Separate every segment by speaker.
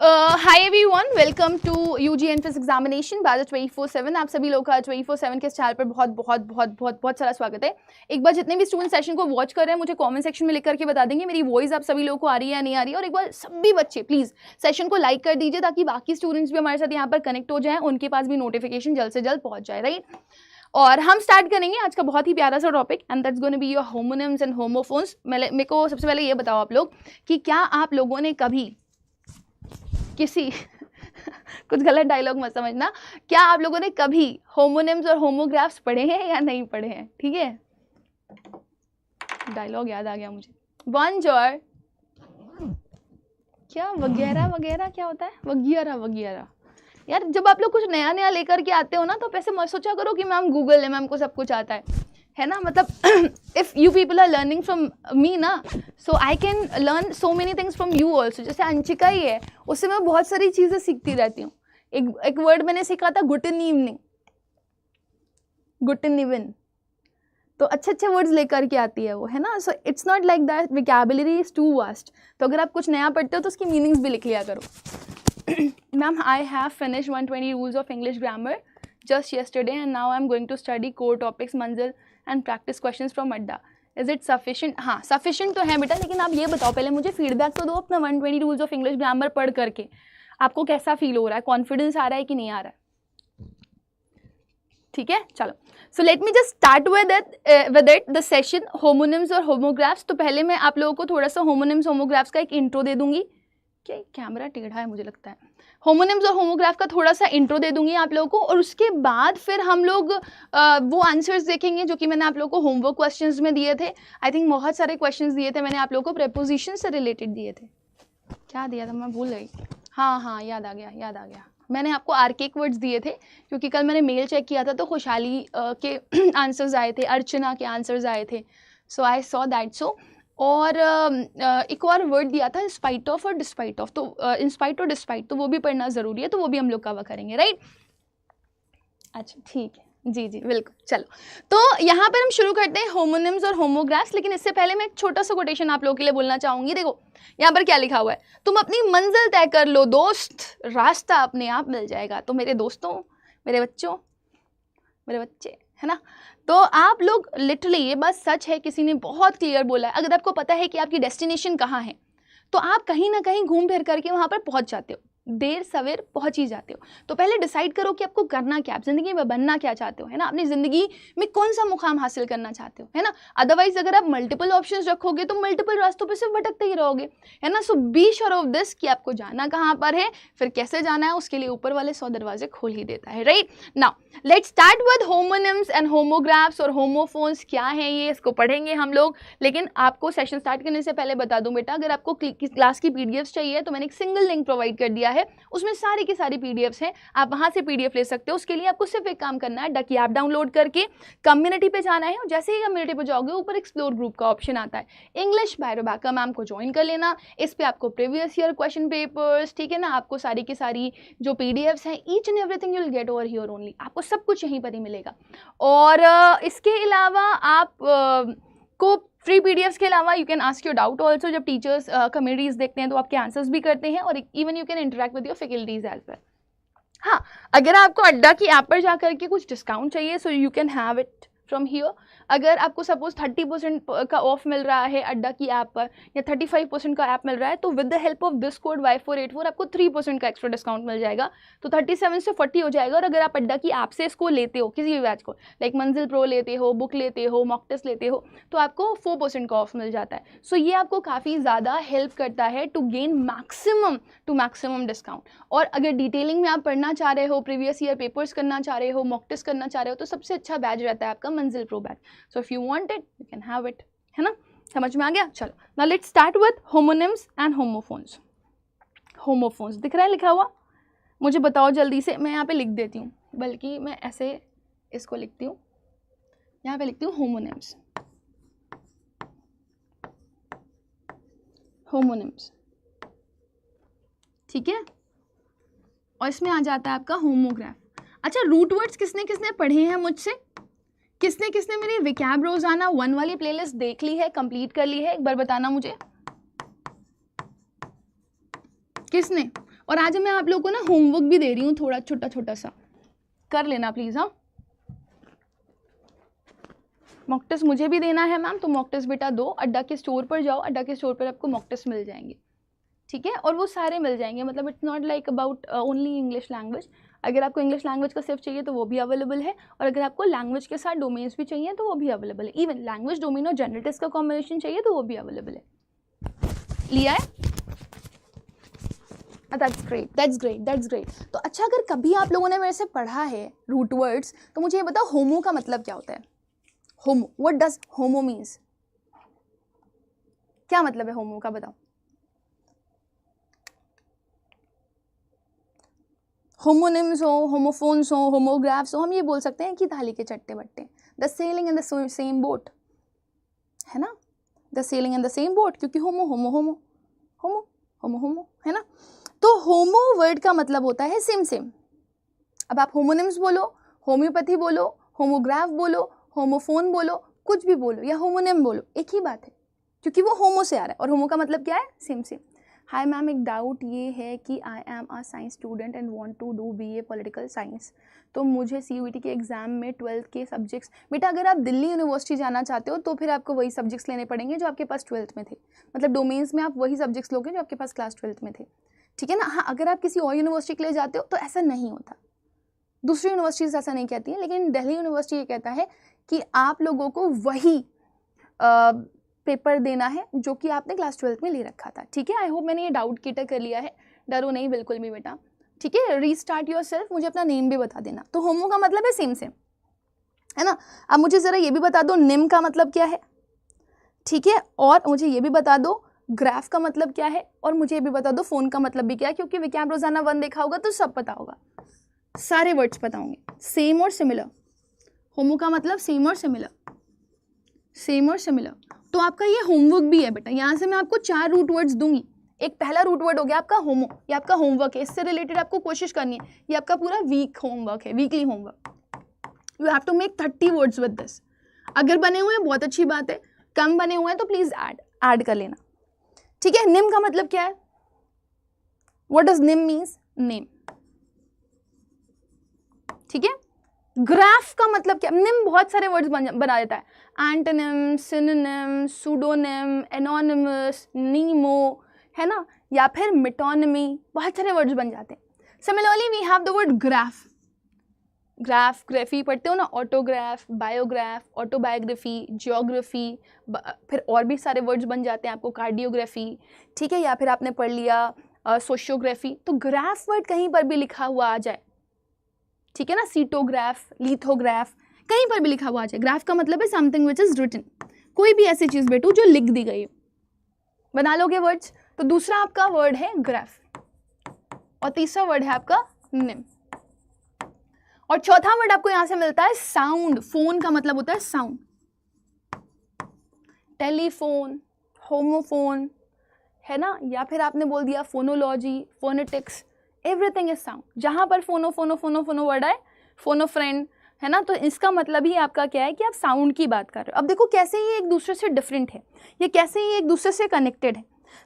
Speaker 1: Hi everyone, welcome to UG entrance examination batch 24/7। आप सभी लोग का 24/7 के चैनल पर बहुत बहुत बहुत बहुत बहुत सारा स्वागत है। एक बार जितने भी स्टूडेंट सेशन को वॉच कर रहे हैं मुझे कमेंट सेक्शन में लिख करके बता देंगे मेरी वॉइस आप सभी लोगों को आ रही है या नहीं आ रही है। और एक बार सभी बच्चे प्लीज़ सेशन को लाइक कर दीजिए ताकि बाकी स्टूडेंट्स भी हमारे साथ यहाँ पर कनेक्ट हो जाएं, उनके पास भी नोटिफिकेशन जल्द से जल्द पहुँच जाए, राइट। और हम स्टार्ट करेंगे आज का बहुत ही प्यारा सा topic and that's gonna be your homonyms and homophones. मेरे को सबसे पहले ये बताओ आप लोग कि क्या आप लोगों ने कभी किसी कुछ गलत डायलॉग मत समझना, क्या आप लोगों ने कभी होमोनिम्स और होमोग्राफ्स पढ़े हैं या नहीं पढ़े हैं? ठीक है, डायलॉग याद आ गया मुझे। बॉन्जोर, क्या वगैरह वगैरह क्या होता है? वगैरह वगैरह। यार जब आप लोग कुछ नया नया लेकर के आते हो ना तो पैसे मत सोचा करो कि मैम गूगल है, मैम को सब कुछ आता है ना। मतलब if you people are learning from me ना, so I can learn so many things from you also. जैसे अंशिका ही है, उससे मैं बहुत सारी चीज़ें सीखती रहती हूँ। एक वर्ड मैंने सीखा था, गुड इवनिंग, गुड इवन। तो अच्छे अच्छे वर्ड्स लेकर के आती है वो, है ना। So it's not like that vocabulary is too vast. तो अगर आप कुछ नया पढ़ते हो तो उसकी मीनिंग्स भी लिख लिया करो। Ma'am I have finish 120 rules of English grammar just yesterday and now I'm going to study core topics मंजिल and practice questions from अड्डा। Is it sufficient? हाँ sufficient तो है बेटा, लेकिन आप ये बताओ पहले मुझे फीडबैक तो दो अपना 120 रूल्स ऑफ इंग्लिश ग्रामर पढ़ करके आपको कैसा फील हो रहा है, कॉन्फिडेंस आ रहा है कि नहीं आ रहा है? ठीक है, चलो। सो let me just start with it the session homonyms और होमोग्राफ्स। तो पहले मैं आप लोगों को थोड़ा सा होमोनिम्स होमोग्राफ्स का एक इंट्रो दे दूंगी। क्या कैमरा टेढ़ा है मुझे लगता है। होमोनिम्स और होमोग्राफ का थोड़ा सा इंट्रो दे दूंगी आप लोगों को, और उसके बाद फिर हम लोग वो आंसर्स देखेंगे जो कि मैंने आप लोगों को होमवर्क क्वेश्चंस में दिए थे। आई थिंक बहुत सारे क्वेश्चंस दिए थे मैंने आप लोगों को, प्रेपोजिशन से रिलेटेड दिए थे। क्या दिया था मैं भूल गई। हाँ याद आ गया। मैंने आपको आर्केक वर्ड्स दिए थे क्योंकि कल मैंने मेल चेक किया था तो खुशहाली के आंसर्स आए थे, अर्चना के आंसर्स आए थे। सो आई सॉ दैट। सो और एक और वर्ड दिया था स्पाइट ऑफ और डिस्पाइट ऑफ। तो इंस्पाइट और डिस्पाइट तो वो भी पढ़ना ज़रूरी है, तो वो भी हम लोग कवर करेंगे, राइट। अच्छा ठीक है, जी बिल्कुल। चलो तो यहाँ पर हम शुरू करते हैं होमोनिम्स और होमोग्राफ्स। लेकिन इससे पहले मैं एक छोटा सा कोटेशन आप लोगों के लिए बोलना चाहूँगी। देखो यहाँ पर क्या लिखा हुआ है, तुम अपनी मंजिल तय कर लो दोस्त, रास्ता अपने आप मिल जाएगा। तो मेरे दोस्तों, मेरे बच्चों, मेरे बच्चे, है ना, तो आप लोग लिटरली, ये बात सच है, किसी ने बहुत क्लियर बोला है, अगर आपको पता है कि आपकी डेस्टिनेशन कहाँ है तो आप कहीं ना कहीं घूम फिर करके वहाँ पर पहुँच जाते हो, देर सवेर पहुंच ही जाते हो। तो पहले डिसाइड करो कि आपको करना क्या, आप जिंदगी में बनना क्या चाहते हो, है ना, अपनी जिंदगी में कौन सा मुकाम हासिल करना चाहते हो, है ना। अदरवाइज अगर आप मल्टीपल ऑप्शंस रखोगे तो मल्टीपल रास्तों पे सिर्फ भटकते ही रहोगे, है ना। सो बी श्योर ऑफ दिस कि आपको जाना कहाँ पर है, फिर कैसे जाना है, उसके लिए ऊपर वाले 100 दरवाजे खोल ही देता है, right. Now let's start with homonyms and homographs और होमोफोन्स। क्या है ये, इसको पढ़ेंगे हम लोग। लेकिन आपको सेशन स्टार्ट करने से पहले बता दूं बेटा, अगर आपको क्लास की पीडीएफ चाहिए तो मैंने एक सिंगल लिंक प्रोवाइड कर दिया है, उसमें सारी की सारी पीडीएफ्स हैं, आप वहां से पीडीएफ ले सकते हो। उसके लिए आपको सिर्फ एक काम करना है, डकी ऐप डाउनलोड करके कम्युनिटी पे जाना है, और जैसे ही कम्युनिटी पे जाओगे ऊपर एक्सप्लोर ग्रुप का ऑप्शन आता है, इंग्लिश बाय रेबेका मैम को ज्वाइन कर लेना। इस पे आपको प्रीवियस ईयर क्वेश्चन पेपर्स, ठीक है ना, आपको सारी की सारी जो पीडीएफ्स हैं, each and everything you will get over here only. आपको सब कुछ यहीं पर ही मिलेगा। और इसके अलावा आप को फ्री पीडीएफ्स के अलावा you can ask your doubt also. जब टीचर्स कम्युनिटीज देखते हैं तो आपके आंसर्स भी करते हैं, और even you can interact with your faculties as well. हाँ, अगर आपको अड्डा की ऐप पर जाकर के कुछ डिस्काउंट चाहिए so you can have it from here. अगर आपको सपोज 30% का ऑफ मिल रहा है अड्डा की ऐप पर, या 35% का ऐप मिल रहा है, तो with the help of this code Y484 आपको 3% का एक्स्ट्रा डिस्काउंट मिल जाएगा। तो 37 से 40 हो जाएगा। और अगर आप अड्डा की ऐप से इसको लेते हो, किसी भी बैच को, लाइक मंजिल प्रो लेते हो, बुक लेते हो, मॉक टेस्ट लेते हो, तो आपको 4% का ऑफ मिल जाता है। सो ये आपको काफ़ी ज़्यादा हेल्प करता है टू गेन मैक्सिमम डिस्काउंट। और अगर डिटेलिंग में आप पढ़ना चाह रहे हो, प्रीवियस ईयर पेपर्स करना चाह रहे हो, मॉक टेस्ट करना चाह रहे हो, तो सबसे अच्छा बैच रहता है आपका मंजिल pro batch. So if you want it you can have it, है ना। समझ में आ गया? चलो now let's start with homonyms and homophones. Homophones दिख रहा है लिखा हुआ, मुझे बताओ जल्दी से। मैं यहाँ पे लिख देती हूँ, बल्कि मैं ऐसे इसको लिखती हूँ, यहाँ पे लिखती हूँ होमोनिम्स, होमोनिम्स, ठीक है। और इसमें आ जाता है आपका होमोग्राफ। अच्छा, रूट वर्ड्स किसने किसने पढ़े हैं मुझसे? किसने किसने मेरी विकैब रोजाना 1 वाली प्लेलिस्ट देख ली है, कंप्लीट कर ली है? एक बार बताना मुझे, किसने? और आज मैं आप लोगों को ना होमवर्क भी दे रही हूँ, थोड़ा छोटा छोटा सा, कर लेना प्लीज़। हाँ, मॉक टेस्ट मुझे भी देना है मैम, तो मॉक टेस्ट बेटा दो, अड्डा के स्टोर पर जाओ, अड्डा के स्टोर पर आपको मॉक टेस्ट मिल जाएंगे, ठीक है, और वो सारे मिल जाएंगे, मतलब it's not like about only English language. अगर आपको इंग्लिश लैंग्वेज का सिर्फ चाहिए तो वो भी अवेलेबल है, और अगर आपको लैंग्वेज के साथ डोमेन्स भी चाहिए तो वो भी अवेलेबल है, इवन लैंग्वेज डोमेन और जनरल टेस्ट का कॉम्बिनेशन चाहिए तो वो भी अवेलेबल है। लिया है? That's great, that's great, that's great. तो अच्छा, अगर कभी आप लोगों ने मेरे से पढ़ा है रूट वर्ड्स, तो मुझे ये बताओ होमो का मतलब क्या होता है? होमो, व्हाट डज होमो मीन्स? क्या मतलब है होमो का, बताओ। होमोनिम्स हो, होमोफोन्स हो, होमोग्राफ्स हो, हम ये बोल सकते हैं कि थाली के चट्टे बट्टे, the selling in the same boat, है ना, the selling in the same boat, क्योंकि होमो होमो होमो होमो होमो होमो, है ना। तो होमो वर्ड का मतलब होता है सेम सेम। अब आप होमोनिम्स बोलो, होम्योपैथी बोलो, होमोग्राफ बोलो, होमोफोन बोलो, कुछ भी बोलो, या होमोनिम बोलो, एक ही बात है, क्योंकि वो होमो से आ रहा है, और होमो का मतलब क्या है? Same same. हाय मैम, एक डाउट ये है कि I am a science student and want to do BA political science, तो मुझे CUET के एग्जाम में 12th के सब्जेक्ट्स, बेटा अगर आप दिल्ली यूनिवर्सिटी जाना चाहते हो तो फिर आपको वही सब्जेक्ट्स लेने पड़ेंगे जो आपके पास 12th में थे, मतलब डोमेन्स में आप वही सब्जेक्ट्स लोगे जो आपके पास क्लास 12th में थे, ठीक है ना। हाँ, अगर आप किसी और यूनिवर्सिटी के लिए जाते हो तो ऐसा नहीं होता, दूसरी यूनिवर्सिटीज ऐसा नहीं कहती हैं, लेकिन दिल्ली यूनिवर्सिटी ये कहता है कि आप लोगों को वही पेपर देना है जो कि आपने क्लास 12th में ले रखा था, ठीक है। आई होप मैंने ये डाउट क्लियर कर लिया है, डरो नहीं बिल्कुल भी बेटा, ठीक है। रीस्टार्ट योर सेल्फ, मुझे अपना नेम भी बता देना। तो होमो का मतलब है सेम सेम, है ना। अब मुझे ज़रा ये भी बता दो निम का मतलब क्या है, ठीक है, और मुझे ये भी बता दो ग्राफ का मतलब क्या है, और मुझे ये भी बता दो फोन का मतलब भी क्या है, क्योंकि विज्ञान रोजाना 1 देखा होगा तो सब पता होगा, सारे वर्ड्स पता होंगे, सेम और सिमिलर। होमो का मतलब सेम और सिमिलर, सेम और सिमिलर। तो आपका ये होमवर्क भी है बेटा, यहाँ से मैं आपको 4 रूट वर्ड्स दूंगी। एक पहला रूट वर्ड हो गया आपका होमो, ये आपका होमवर्क है, इससे रिलेटेड आपको कोशिश करनी है, ये आपका पूरा वीक होमवर्क है, weekly homework. You have to make 30 words with this. अगर बने हुए हैं बहुत अच्छी बात है, कम बने हुए हैं तो प्लीज ऐड कर लेना, ठीक है। निम का मतलब क्या है? व्हाट डज निम मीन्स? नेम, ठीक है। ग्राफ का मतलब क्या? निम बहुत सारे वर्ड्स बना देता है, एंटोनिम, सिनोनिम, सूडोनिम, एनोनिमस, नीमो, है ना, या फिर मिटोनिमी, बहुत सारे वर्ड्स बन जाते हैं। Similarly we have the word graph, graph, graphy पढ़ते हो ना, ऑटोग्राफ, बायोग्राफ, ऑटोबायोग्राफी, जियोग्राफी, फिर और भी सारे वर्ड्स बन जाते हैं आपको, कार्डियोग्राफी, ठीक है, या फिर आपने पढ़ लिया सोशियोग्राफी। तो ग्राफ वर्ड कहीं पर भी लिखा हुआ आ जाए, ठीक है ना, सीटोग्राफ, लिथोग्राफ, कहीं पर भी लिखा हुआ आ जाए, ग्राफ का मतलब है समथिंग विच इज रिटन, कोई भी ऐसी चीज बेटू जो लिख दी गई, बना लोगे वर्ड्स। तो दूसरा आपका वर्ड है ग्राफ, और तीसरा वर्ड है आपका निम, और चौथा वर्ड आपको यहां से मिलता है साउंड। फोन का मतलब होता है साउंड, टेलीफोन, होमोफोन, है ना, या फिर आपने बोल दिया phonology, phonetics, everything is sound. जहां पर फोनो फोनो फोनो फोनो वर्ड आए, फोनो फ्रेंड, है ना, तो इसका मतलब ही आपका क्या है कि आप साउंड की बात कर रहे हो। अब देखो कैसे ये एक दूसरे से डिफरेंट है, ये कैसे ये एक दूसरे से कनेक्टेड है।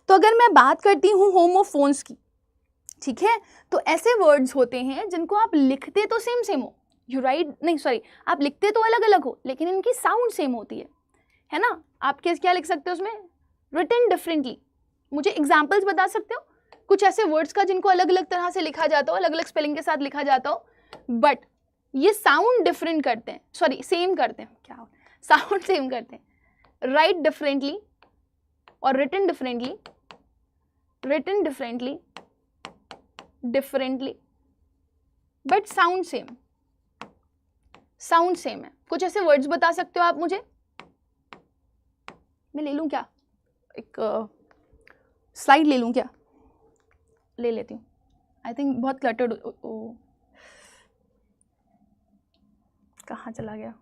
Speaker 1: तो अगर मैं बात करती हूँ होमोफोन्स की, ठीक है, तो ऐसे वर्ड्स होते हैं जिनको आप लिखते तो सेम सेम हो, यू राइट, नहीं सॉरी, आप लिखते तो अलग अलग हो लेकिन इनकी साउंड सेम होती है ना। आप क्या लिख सकते हो उसमें? Written differently. मुझे एग्जाम्पल्स बता सकते हो कुछ ऐसे वर्ड्स का जिनको अलग अलग तरह से लिखा जाता हो, अलग अलग स्पेलिंग के साथ लिखा जाता हो, बट ये साउंड डिफरेंट करते हैं, सॉरी सेम करते हैं, क्या साउंड सेम करते हैं, राइट डिफरेंटली और written differently, written differently, differently, but sound same, sound same है। कुछ ऐसे वर्ड्स बता सकते हो आप मुझे? मैं ले लूं क्या, एक स्लाइड ले लूं क्या? ले लेती हूँ, आई थिंक बहुत क्लटर्ड। कहाँ चला गया?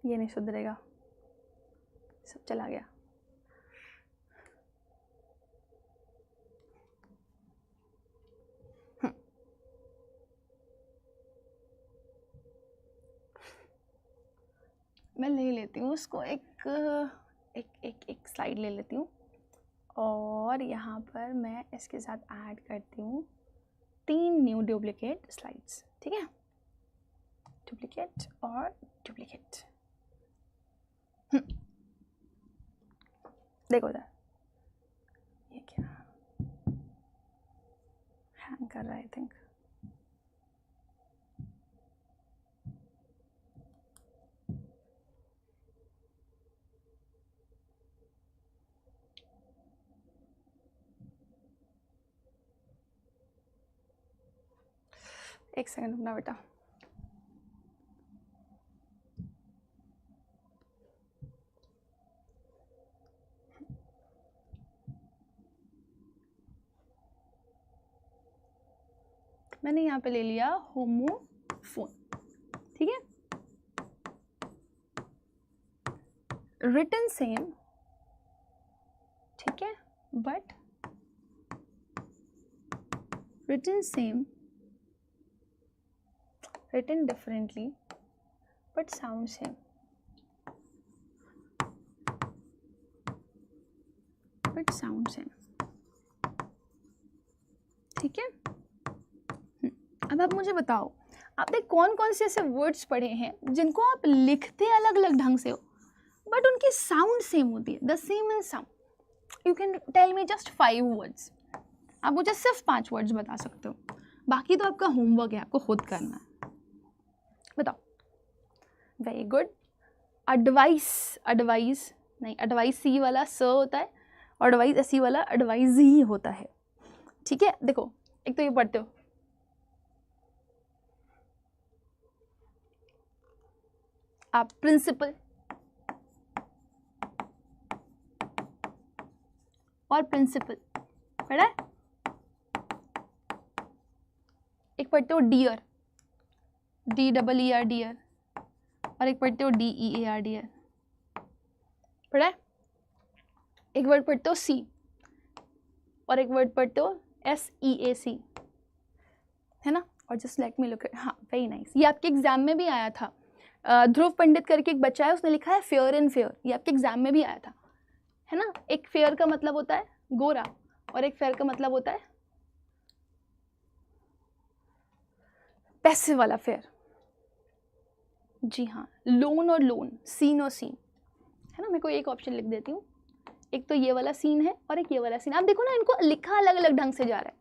Speaker 1: ये नहीं सुधरेगा, सब चला गया। मैं ले लेती हूँ उसको, एक स्लाइड ले लेती हूँ और यहाँ पर मैं इसके साथ ऐड करती हूँ 3 न्यू डुप्लीकेट स्लाइड्स, ठीक है, डुप्लीकेट और डुप्लीकेट। देखो इधर, ये क्या हैंग कर रहा है, आई थिंक। एक सेकंड रुकना बेटा। मैंने यहाँ पे ले लिया होमोफोन, ठीक है, रिटन सेम, ठीक है, but written same, written differently but sound same, but sound same, ठीक है। अब आप मुझे बताओ, आपने कौन कौन से ऐसे वर्ड्स पढ़े हैं जिनको आप लिखते अलग अलग ढंग से हो बट उनकी साउंड सेम होती है, the same in sound. You can tell me just 5 words. आप मुझे सिर्फ 5 वर्ड्स बता सकते हो, बाकी तो आपका होमवर्क है, आपको खुद करना है। बताओ। Very good. एडवाइस, एडवाइस नहीं, एडवाइस सी वाला स होता है और एडवाइस एसी वाला एडवाइस ही होता है, ठीक है। देखो, एक तो ये पढ़ते हो, आप प्रिंसिपल और प्रिंसिपल पढ़ा है। एक पढ़ते हो डियर, DEER डियर, और एक पढ़ते हो DEAR डियर, पढ़ा है। एक वर्ड पढ़ते हो सी और एक वर्ड पढ़ते हो SEAC, है ना। और जस्ट लेट मी लुक, हाँ वेरी नाइस। ये आपके एग्जाम में भी आया था। ध्रुव पंडित करके एक बच्चा है, उसने लिखा है फेयर एंड फेयर, ये आपके एग्जाम में भी आया था, है ना। एक फेयर का मतलब होता है गोरा और एक फेयर का मतलब होता है पैसे वाला फेयर। जी हाँ, लोन और लोन, सीन और सीन, है ना। मैं कोई एक ऑप्शन लिख देती हूँ, एक तो ये वाला सीन है और एक ये वाला सीन। आप देखो ना, इनको लिखा अलग अलग ढंग से जा रहा है।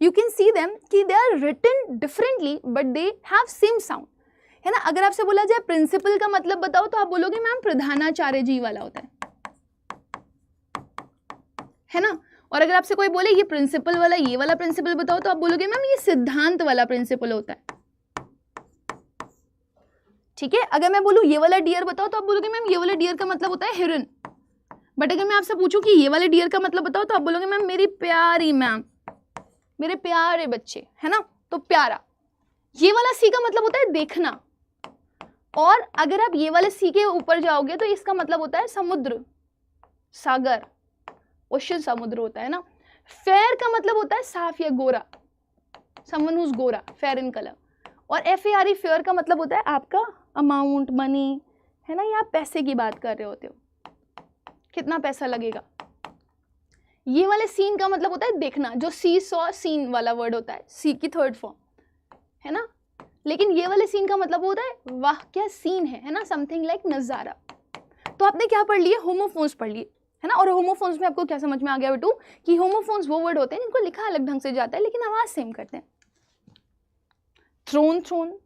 Speaker 1: यू कैन सी देम कि they are written differently but they have same sound, है ना। अगर आपसे बोला जाए प्रिंसिपल का मतलब बताओ तो आप बोलोगे मैम प्रधानाचार्य जी वाला होता है ना। और अगर आपसे कोई बोले ये प्रिंसिपल वाला, ये वाला प्रिंसिपल बताओ तो आप बोलोगे मैम ये सिद्धांत वाला प्रिंसिपल होता है, ठीक है। अगर मैं बोलूँ ये वाला डियर बताओ तो आप बोलोगे मैम ये वाला डियर का मतलब होता है हिरन। बट अगर मैं आपसे पूछूं कि ये वाले डियर का मतलब बताओ तो आप बोलोगे मैम मेरी प्यारी मैम, मेरे प्यारे बच्चे, है ना। तो प्यारा, ये वाला सी का मतलब होता है देखना। और अगर आप ये वाले सी के ऊपर जाओगे तो इसका मतलब होता है समुद्र, सागर, ओशन, समुद्र होता है ना। फेयर का मतलब होता है साफ या गोरा, समवन हु इज गोरा, फेयर इन कलर। और FARE फेयर का मतलब होता है आपका अमाउंट, मनी, है ना। ये आप पैसे की बात कर रहे होते हो, कितना पैसा लगेगा। ये वाले सीन का मतलब होता है देखना, जो सी सॉ सीन वाला वर्ड होता है, सी की 3rd फॉर्म, है ना। लेकिन ये वाले सीन का मतलब होता है वाह क्या सीन है ना, समथिंग लाइक नज़ारा। तो आपने क्या पढ़ लिए, होमोफोन्स पढ़ लिए, है ना। और होमोफोन्स में आपको क्या समझ में आ गया बेटू कि होमोफोन्स वो वर्ड होते हैं जिनको लिखा अलग ढंग से जाता है लेकिन आवाज सेम करते हैं। थ्रोन, थ्रोन,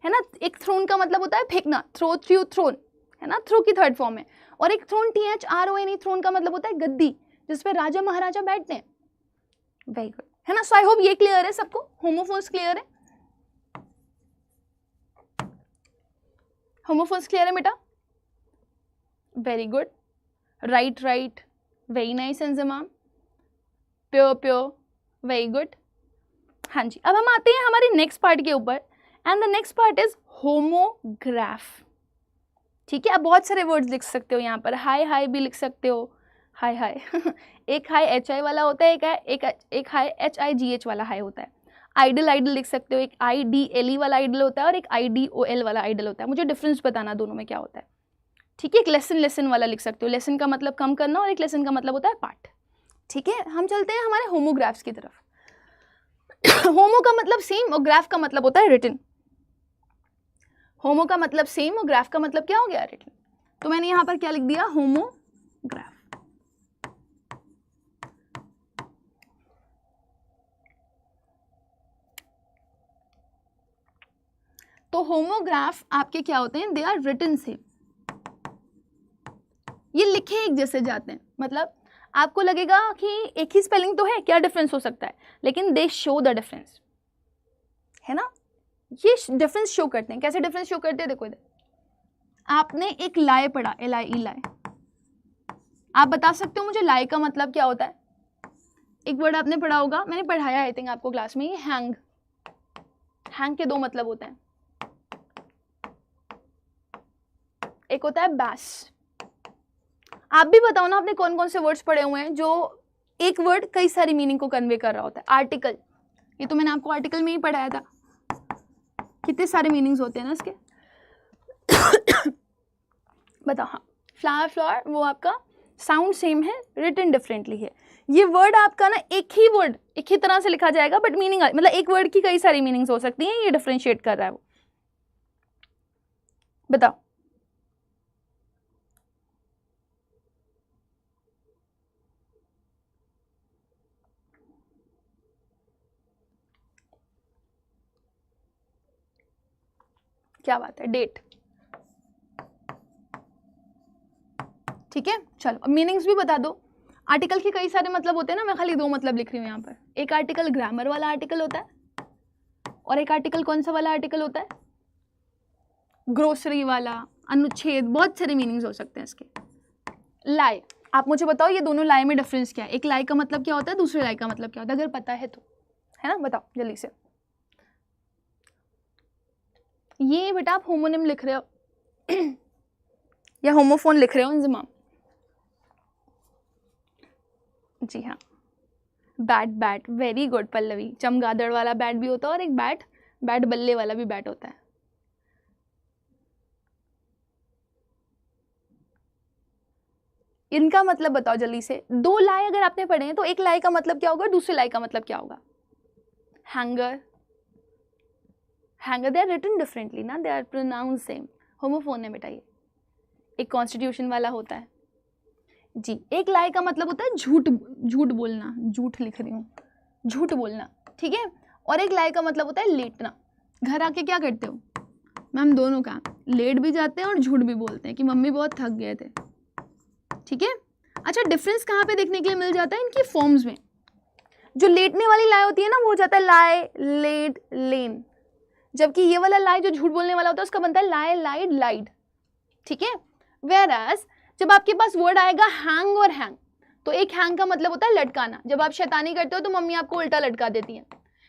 Speaker 1: है ना। एक थ्रोन का मतलब होता है फेंकना, थ्रो थ्रू थ्रोन, है ना, थ्रो की 3rd फॉर्म है। और एक थ्रोन THRONE, थ्रोन का मतलब होता है गद्दी, जिसपे राजा महाराजा बैठते हैं। वेरी गुड, है ना। सो आई होप ये क्लियर है सबको, होमोफोन्स क्लियर है, होमोफोन्स क्लियर है बेटा। Very good, right right, very nice एंजमा, प्योर प्योर, वेरी गुड। हाँ जी, अब हम आते हैं हमारे नेक्स्ट पार्ट के ऊपर, and the next part is homograph, ठीक है। आप बहुत सारे वर्ड्स लिख सकते हो यहाँ पर, हाई हाई भी लिख सकते हो, हाई हाई एक हाई HI वाला होता है, एक हाई HIGH वाला हाई होता है। आइडल, आइडल लिख सकते हो, एक IDLE वाला आइडल होता है और एक IDOL वाला आइडल होता है। मुझे डिफरेंस बताना दोनों में क्या होता है। ठीक है, एक लेसन वाला लिख सकते हो। लेसन का मतलब कम करना और एक लेसन का मतलब होता है पार्ट। ठीक है, हम चलते हैं हमारे होमोग्राफ्स की तरफ। होमो का मतलब सेम और ग्राफ का मतलब होता है रिटन। होमो का मतलब सेम और ग्राफ का मतलब क्या हो गया, रिटन। तो मैंने यहां पर क्या लिख दिया, होमोग्राफ। तो होमोग्राफ आपके क्या होते हैं, दे आर रिटन सेम। ये लिखे एक जैसे जाते हैं, मतलब आपको लगेगा कि एक ही स्पेलिंग तो है, क्या डिफरेंस हो सकता है, लेकिन दे शो द डिफरेंस, है ना। ये डिफरेंस शो करते हैं। कैसे डिफरेंस शो करते हैं, देखो इधर आपने एक लाए पढ़ा, LIE लाए। आप बता सकते हो मुझे लाए का मतलब क्या होता है। एक वर्ड आपने पढ़ा होगा, मैंने पढ़ाया आई थिंक आपको क्लास में, ये हैंग। हैंग के दो मतलब होते हैं, एक होता है बैस। आप भी बताओ ना, आपने कौन कौन से वर्ड्स पढ़े हुए हैं जो एक वर्ड कई सारी मीनिंग को कन्वे कर रहा होता है। आर्टिकल, ये तो मैंने आपको आर्टिकल में ही पढ़ाया था, कितने सारे मीनिंग्स होते हैं ना इसके। बताओ, हाँ, फ्लावर फ्लावर, वो आपका साउंड सेम है, रिटन डिफरेंटली है। ये वर्ड आपका ना एक ही वर्ड एक ही तरह से लिखा जाएगा, बट मीनिंग मतलब एक वर्ड की कई सारी मीनिंग्स हो सकती हैं, ये डिफरेंशिएट कर रहा है वो। बताओ, क्या बात है, डेट। ठीक है, चलो अब मीनिंग्स भी बता दो। आर्टिकल के कई सारे मतलब होते हैं ना, मैं खाली दो मतलब लिख रही हूँ यहाँ पर। एक आर्टिकल ग्रामर वाला आर्टिकल होता है, और एक आर्टिकल कौन सा वाला आर्टिकल होता है, ग्रोसरी वाला, अनुच्छेद, बहुत सारे मीनिंग्स हो सकते हैं इसके। लाए, आप मुझे बताओ ये दोनों लाए में डिफरेंस क्या है, एक लाए का मतलब क्या होता है, दूसरे लाए का मतलब क्या होता है, अगर पता है तो, है ना, बताओ जल्दी से। ये बेटा आप होमोनिम लिख रहे हो या होमोफोन लिख रहे हो इंजमाम। जी हाँ, bat, bat, very good Pallavi. चमगादड़ वाला बैट भी होता है, और एक बैट, बैट बल्ले वाला भी बैट होता है। इनका मतलब बताओ जल्दी से। दो लाई अगर आपने पढ़े हैं तो एक लाई का मतलब क्या होगा, दूसरे लाई का मतलब क्या होगा, hanger. Hanger, they are written differently ना, they are pronounce same. Homophone है बेटा ये। एक कॉन्स्टिट्यूशन वाला होता है जी। एक लाई का मतलब होता है झूठ, झूठ बोलना, झूठ लिख रही हूँ, झूठ बोलना, ठीक है। और एक लाई का मतलब होता है लेटना। घर आके क्या करते हो मैम, दोनों काम, लेट भी जाते हैं और झूठ भी बोलते हैं कि मम्मी बहुत थक गए थे। ठीक है, अच्छा डिफरेंस कहाँ पे देखने के लिए मिल जाता है, इनकी फॉर्म्स में। जो लेटने वाली लाई होती है ना, वो हो जाता है लाए, लेट, लेन। जबकि ये वाला लाई जो झूठ बोलने वाला होता है, उसका बनता है लाए, लाइड, लाइड। ठीक है, वेयर एज जब आपके पास वर्ड आएगा हैंग और हैंग, तो एक हैंग का मतलब होता है लटकाना। जब आप शैतानी करते हो तो मम्मी आपको उल्टा लटका देती है।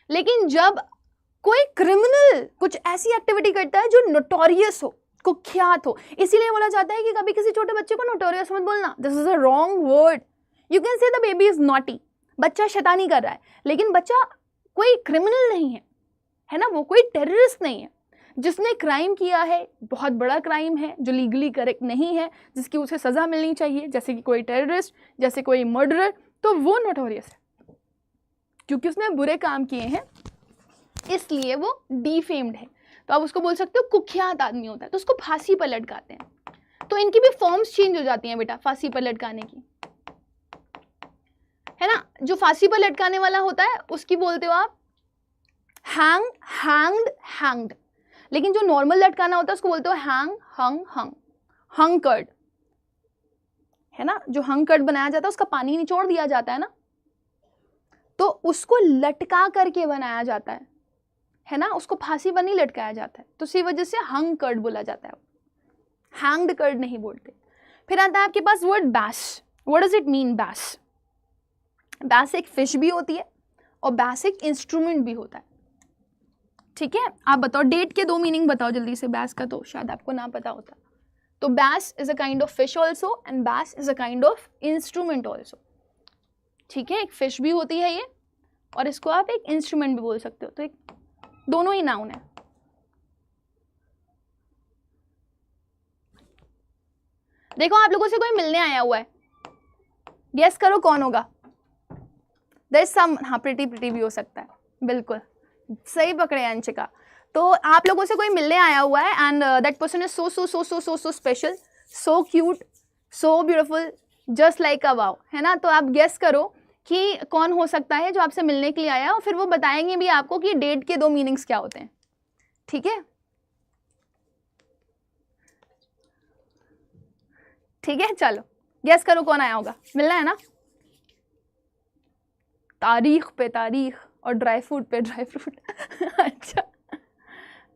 Speaker 1: लेकिन जब कोई क्रिमिनल कुछ ऐसी एक्टिविटी करता है जो नोटोरियस हो, कुख्यात हो, इसीलिए बोला जाता है कि कभी किसी छोटे बच्चे को नोटोरियस मत बोलना, this is a wrong word. You can say the baby is naughty, बच्चा शैतानी कर रहा है, लेकिन बच्चा कोई क्रिमिनल नहीं है ना, वो कोई टेररिस्ट नहीं है। जिसने क्राइम किया है, बहुत बड़ा क्राइम है जो लीगली करेक्ट नहीं है, जिसकी उसे सजा मिलनी चाहिए, जैसे कि कोई टेररिस्ट, जैसे कोई मर्डरर, तो वो नोटोरियस है क्योंकि उसने बुरे काम किए हैं, इसलिए वो डिफेम्ड है। तो आप उसको बोल सकते हो कुख्यात आदमी होता है, तो उसको फांसी पर लटकाते हैं। तो इनकी भी फॉर्म्स चेंज हो जाती हैं बेटा फांसी पर लटकाने की, है ना। जो फांसी पर लटकाने वाला होता है उसकी बोलते हो आप हैंग, हैंग्ड, हैंग्ड। लेकिन जो नॉर्मल लटकाना होता है उसको बोलते हो हैंग, हंग, हंग, हंकर्ड, है ना। जो हंकर्ड बनाया जाता है उसका पानी निचोड़ दिया जाता है ना, तो उसको लटका करके बनाया जाता है ना, उसको फांसी पर नहीं लटकाया जाता है, तो इसी वजह से हंग कर्ड बोला जाता है, हैंग्ड कर्ड नहीं बोलते। फिर आता है आपके पास word bass. What does it mean bass? Bass एक फिश भी होती है और बैस एक इंस्ट्रूमेंट भी होता है। ठीक है, आप बताओ डेट के दो मीनिंग बताओ जल्दी से, बैस का तो शायद आपको ना पता होता। तो bass is a kind of fish also and bass is a kind of instrument also. ठीक है, एक फिश भी होती है ये, और इसको आप एक इंस्ट्रूमेंट भी बोल सकते हो, तो एक दोनों ही नाउन है। देखो आप लोगों से कोई मिलने आया हुआ है, गेस करो कौन होगा। देयर इज सम, हाँ प्रिटी भी हो सकता है, बिल्कुल सही पकड़े अंशिका। तो आप लोगों से कोई मिलने आया हुआ है and that person is so so so so so so special, so cute, so beautiful, just like a wow, है ना। तो आप गेस करो कि कौन हो सकता है जो आपसे मिलने के लिए आया है, और फिर वो बताएंगे भी आपको कि डेट के 2 मीनिंग्स क्या होते हैं, ठीक है। ठीक है, चलो गेस करो कौन आया होगा, मिलना है ना। तारीख पे तारीख और ड्राई फ्रूट पे ड्राई फ्रूट अच्छा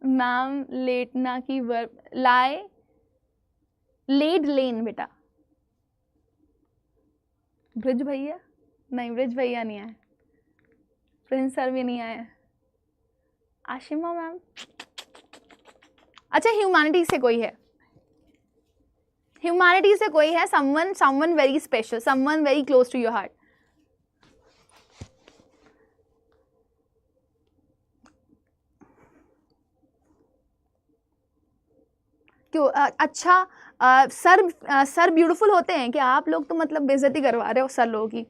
Speaker 1: मैम, लेटना की वर्ब, लाए, लेड लेन बेटा। ब्रिज भैया नहीं, ब्रिज भैया नहीं आए, प्रिंस सर भी नहीं आए, आशिमा मैम। अच्छा ह्यूमैनिटी से कोई है, ह्यूमैनिटी से कोई है, someone very special, someone very close to your heart. क्यों अच्छा सर ब्यूटीफुल होते हैं क्या आप लोग? तो मतलब बेइज्जती करवा रहे हो सर लोगों की,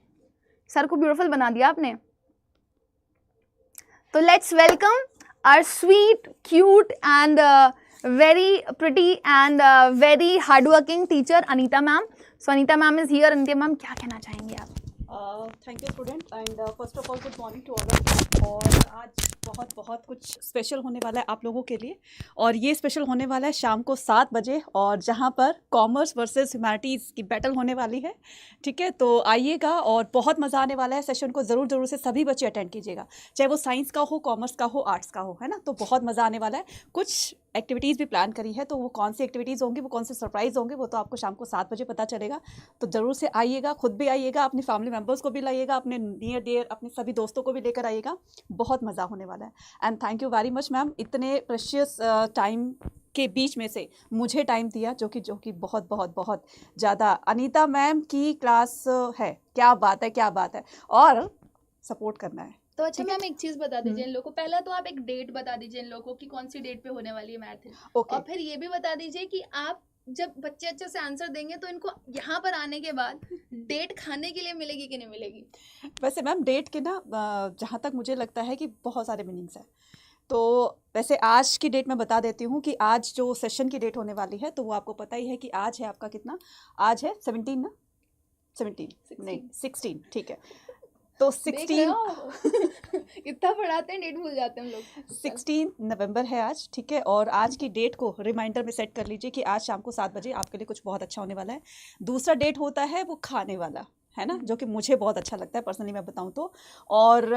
Speaker 1: सर को ब्यूटीफुल बना दिया आपने। तो let's welcome our sweet cute and very pretty and very hardworking teacher Anita ma'am. So Anita ma'am is here. Anita ma'am क्या कहना चाहेंगे आप?
Speaker 2: Thank you student and first of all good morning to all. और आज बहुत कुछ स्पेशल होने वाला है आप लोगों के लिए, और ये स्पेशल होने वाला है शाम को 7 बजे, और जहाँ पर कॉमर्स वर्सेस ह्यूमैनिटीज़ की बैटल होने वाली है। ठीक है, तो आइएगा और बहुत मज़ा आने वाला है। सेशन को ज़रूर से सभी बच्चे अटेंड कीजिएगा, चाहे वो साइंस का हो, कॉमर्स का हो, आर्ट्स का हो, है ना। तो बहुत मज़ा आने वाला है। कुछ एक्टिविटीज़ भी प्लान करी है, तो वो कौन सी एक्टिविटीज़ होंगी, वो कौन से सरप्राइज़ होंगे, वो तो आपको शाम को 7 बजे पता चलेगा। तो ज़रूर से आइएगा, खुद भी आइएगा, अपनी फैमिली मेम्बर्स को भी लाइएगा, अपने नियर डियर अपने सभी दोस्तों को भी लेकर आइएगा। बहुत मज़ा होने वाला है। And thank you very much ma'am, इतने प्रेशियस टाइम के बीच में से मुझे टाइम दिया, जो कि बहुत ज़्यादा। अनीता मैम की क्लास है, क्या बात है, क्या बात है, और सपोर्ट करना है।
Speaker 1: तो अच्छा मैम एक चीज बता दीजिए इन लोगों को, पहला तो आप एक डेट बता दीजिए इन लोगों को कि कौन सी डेट पे होने वाली है मैथ।
Speaker 2: ओके,
Speaker 1: और फिर ये भी बता दीजिए कि आप जब बच्चे अच्छे से आंसर देंगे तो इनको यहाँ पर आने के बाद डेट खाने के लिए मिलेगी कि नहीं मिलेगी?
Speaker 2: वैसे मैम डेट के ना जहाँ तक मुझे लगता है कि बहुत सारे मीनिंग्स हैं। तो वैसे आज की डेट मैं बता देती हूँ कि आज जो सेशन की डेट होने वाली है, तो वो आपको पता ही है कि आज है आपका कितना, आज है 17 ना, 17 नहीं 16, ठीक है। तो 16
Speaker 1: इतना पढ़ाते हैं डेट भूल जाते हैं हम लोग।
Speaker 2: 16 नवंबर है आज, ठीक है। और आज की डेट को रिमाइंडर में सेट कर लीजिए कि आज शाम को 7 बजे आपके लिए कुछ बहुत अच्छा होने वाला है। दूसरा डेट होता है वो खाने वाला, है ना, जो कि मुझे बहुत अच्छा लगता है पर्सनली, मैं बताऊं तो। और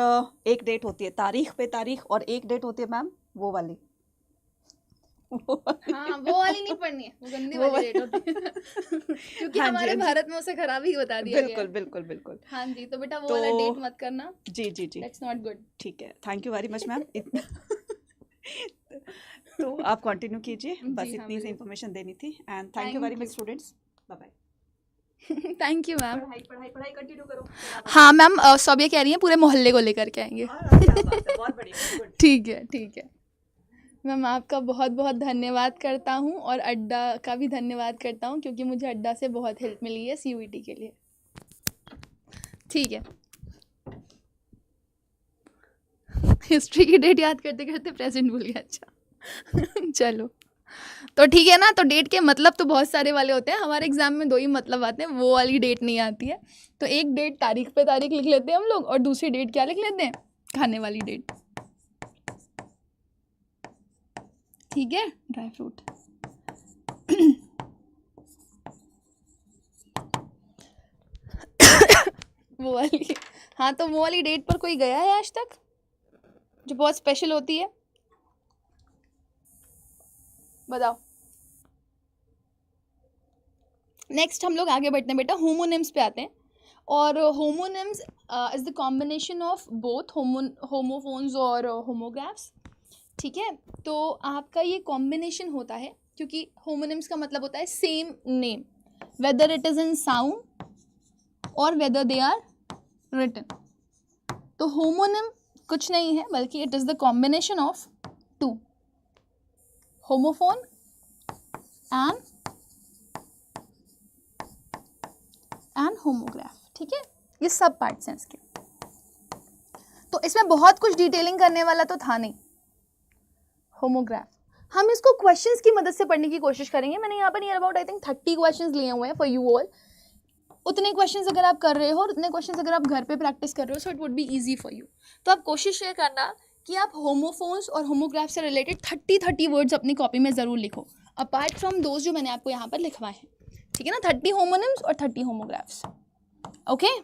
Speaker 2: एक डेट होती है तारीख पे तारीख, और एक डेट होती है मैम वो वाली
Speaker 1: हाँ वो वाली नहीं पढ़नी है, वो गंदी वाली डेट होती है क्योंकि
Speaker 2: हाँ
Speaker 1: हमारे
Speaker 2: जी,
Speaker 1: भारत में उसे खराब ही बता दिया गया है।
Speaker 2: बिल्कुल।
Speaker 1: हाँ जी, तो बेटा वो
Speaker 2: तो
Speaker 1: वाला डेट मत करना,
Speaker 2: जी
Speaker 1: दैट्स नॉट गुड।
Speaker 2: ठीक है, thank you very much ma'am. तो आप कंटिन्यू कीजिए, बस
Speaker 1: जी, हाँ,
Speaker 2: इतनी सी इंफॉर्मेशन देनी थी। And thank you very much students, bye bye.
Speaker 1: Thank you ma'am.
Speaker 2: पढ़ाई कंटिन्यू करो।
Speaker 1: हाँ मैम, सौबिया कह रही है पूरे मोहल्ले को लेकर के आएंगे।
Speaker 2: बहुत बढ़िया, गुड।
Speaker 1: ठीक है मैम, आपका बहुत बहुत धन्यवाद करता हूँ, और अड्डा का भी धन्यवाद करता हूँ क्योंकि मुझे अड्डा से बहुत हेल्प मिली है CUET के लिए। ठीक है, हिस्ट्री की डेट याद करते करते प्रेजेंट भूल गया। अच्छा चलो, तो ठीक है ना। तो डेट के मतलब तो बहुत सारे वाले होते हैं, हमारे एग्जाम में 2 ही मतलब आते हैं, वो वाली डेट नहीं आती है। तो एक डेट तारीख पे तारीख लिख लेते हैं हम लोग, और दूसरी डेट क्या लिख लेते हैं, खाने वाली डेट। ठीक है, ड्राई फ्रूट वो वाली, हाँ तो वो वाली डेट पर कोई गया है आज तक जो बहुत स्पेशल होती है? बताओ। नेक्स्ट हम लोग आगे बढ़ते हैं बेटा, होमोनिम्स पे आते हैं। और homonyms is the combination of both homophones और होमोग्राफ्स। ठीक है, तो आपका ये कॉम्बिनेशन होता है क्योंकि होमोनिम्स का मतलब होता है same name, whether it is in sound और वेदर दे आर रिटन। तो होमोनिम कुछ नहीं है बल्कि it is the combination of 2 homophone and and homograph, ठीक है, ये सब पार्ट्स हैं इसके। तो इसमें बहुत कुछ डिटेलिंग करने वाला तो था नहीं। होमोग्राफ हम इसको क्वेश्चंस की मदद से पढ़ने की कोशिश करेंगे। मैंने यहाँ पर near about I think 30 questions लिए हुए हैं फॉर यू ऑल। उतने क्वेश्चंस अगर आप कर रहे हो और उतने क्वेश्चंस अगर आप घर पे प्रैक्टिस कर रहे हो, so it would be easy for you. तो आप कोशिश ये करना कि आप होमोफोन्स और होमोग्राफ से रिलेटेड 30 वर्ड्स अपनी कॉपी में ज़रूर लिखो, अपार्ट फ्रॉम दोज जो मैंने आपको यहाँ पर लिखवाए हैं, ठीक है ना। 30 होमोनिम्स और 30 होमोग्राफ्स। ओके,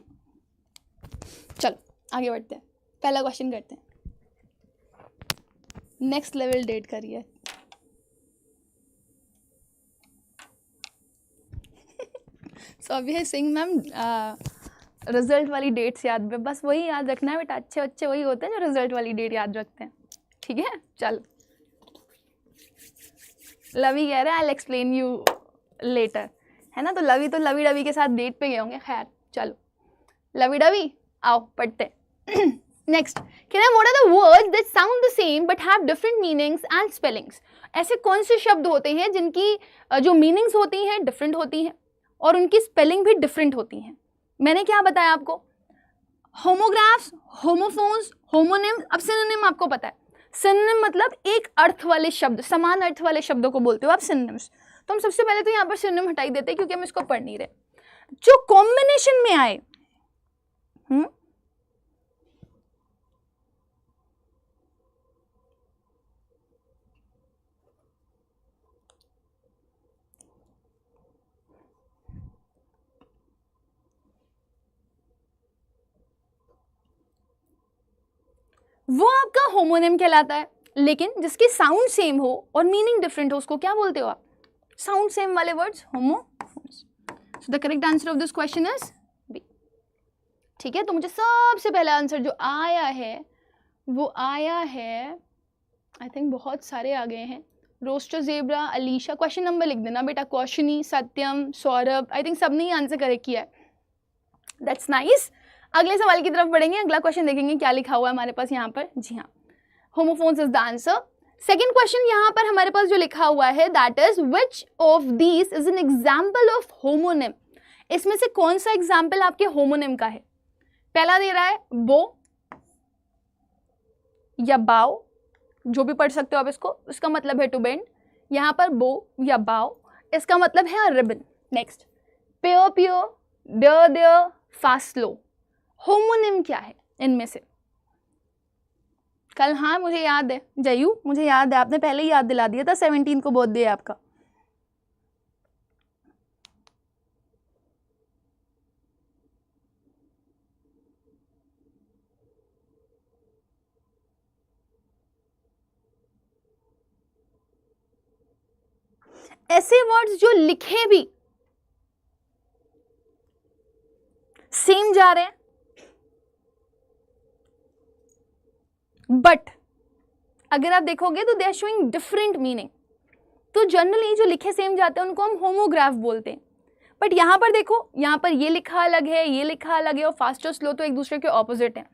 Speaker 1: चलो आगे बढ़ते हैं, पहला क्वेश्चन करते हैं। नेक्स्ट लेवल डेट करिए। सो अभी सिंह मैम रिजल्ट वाली डेट्स याद, बस वही याद रखना है बेटा। अच्छे बच्चे वही होते हैं जो रिजल्ट वाली डेट याद रखते हैं, ठीक है। चलो, लवी कह रहे हैं I will explain you later, है ना। तो लवी डवी के साथ डेट पे गए होंगे। खैर चलो, लवी डवी आओ पढ़ते हैं। नेक्स्ट कह रहे हैं what are the words that sound the same but have different meanings and spellings. ऐसे कौन से शब्द होते हैं जिनकी जो मीनिंग्स होती हैं डिफरेंट होती हैं और उनकी स्पेलिंग भी डिफरेंट होती हैं। मैंने क्या बताया आपको, होमोग्राफ्स, होमोफोन्स, होमोनिम। अब सिनोनिम आपको पता है, सिनोनिम मतलब एक अर्थ वाले शब्द, समान अर्थ वाले शब्दों को बोलते हो आप सिनोनिम्स। तो हम सबसे पहले तो यहाँ पर सिनोनिम हटाई देते हैं क्योंकि हम इसको पढ़ नहीं रहे। जो कॉम्बिनेशन में आए, वो आपका होमोनिम कहलाता है। लेकिन जिसकी साउंड सेम हो और मीनिंग डिफरेंट हो उसको क्या बोलते हो आप, साउंड सेम वाले words homophones. So the correct answer of this question is B, ठीक है। तो मुझे सबसे पहला आंसर जो आया है वो आया है, आई थिंक बहुत सारे आ गए हैं। रोस्टर जेब्रा, अलीशा, क्वेश्चन नंबर लिख देना बेटा। क्वेश्चनी, सत्यम, सौरभ, आई थिंक सबने ही आंसर करेक्ट किया है। That's nice. अगले सवाल की तरफ बढ़ेंगे, अगला क्वेश्चन देखेंगे क्या लिखा हुआ है हमारे पास यहाँ पर। जी हाँ, homophones is the answer. Second question यहाँ पर हमारे पास जो लिखा हुआ है that is which of these is an example of homonym. इसमें से कौन सा एग्जाम्पल आपके होमोनिम का है। पहला दे रहा है बो या बाव, जो भी पढ़ सकते हो आप इसको, इसका मतलब है टू बेंड। यहाँ पर बो या बाव, इसका मतलब है ribbon. Next, pair pear, dare dare, fast slow. Homonym क्या है इनमें से। कल हाँ मुझे याद है जयू, मुझे याद है, आपने पहले ही याद दिला दिया था। 17 को बर्थडे है आपका। ऐसे वर्ड्स जो लिखे भी सेम जा रहे हैं बट अगर आप देखोगे तो they are showing different meaning. तो जनरली जो लिखे सेम जाते हैं उनको हम होमोग्राफ बोलते हैं। बट यहाँ पर देखो, यहाँ पर ये लिखा अलग है, ये लिखा अलग है और फास्ट और स्लो तो एक दूसरे के ऑपोजिट हैं।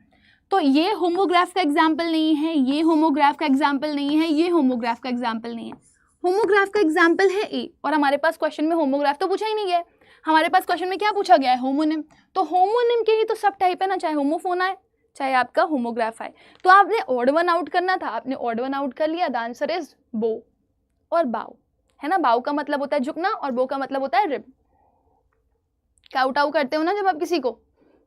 Speaker 1: तो ये होमोग्राफ का एग्जाम्पल नहीं है, ये होमोग्राफ का एग्जाम्पल नहीं है, ये होमोग्राफ का एग्जाम्पल नहीं है। होमोग्राफ का एग्जाम्पल है ए, और हमारे पास क्वेश्चन में होमोग्राफ तो पूछा ही नहीं गया। हमारे पास क्वेश्चन में क्या पूछा गया है, होमोनिम। तो होमोनिम के ही तो सब टाइप है ना, चाहे होमोफोन आए चाहे आपका होमोग्राफ आए। तो आपने ऑड वन आउट करना था, आपने ऑड वन आउट कर लिया। द आंसर इज बो और बाव, है ना। बाव का मतलब होता है झुकना और बो का मतलब होता है रिब। काउ टाउ करते हो ना जब आप किसी को,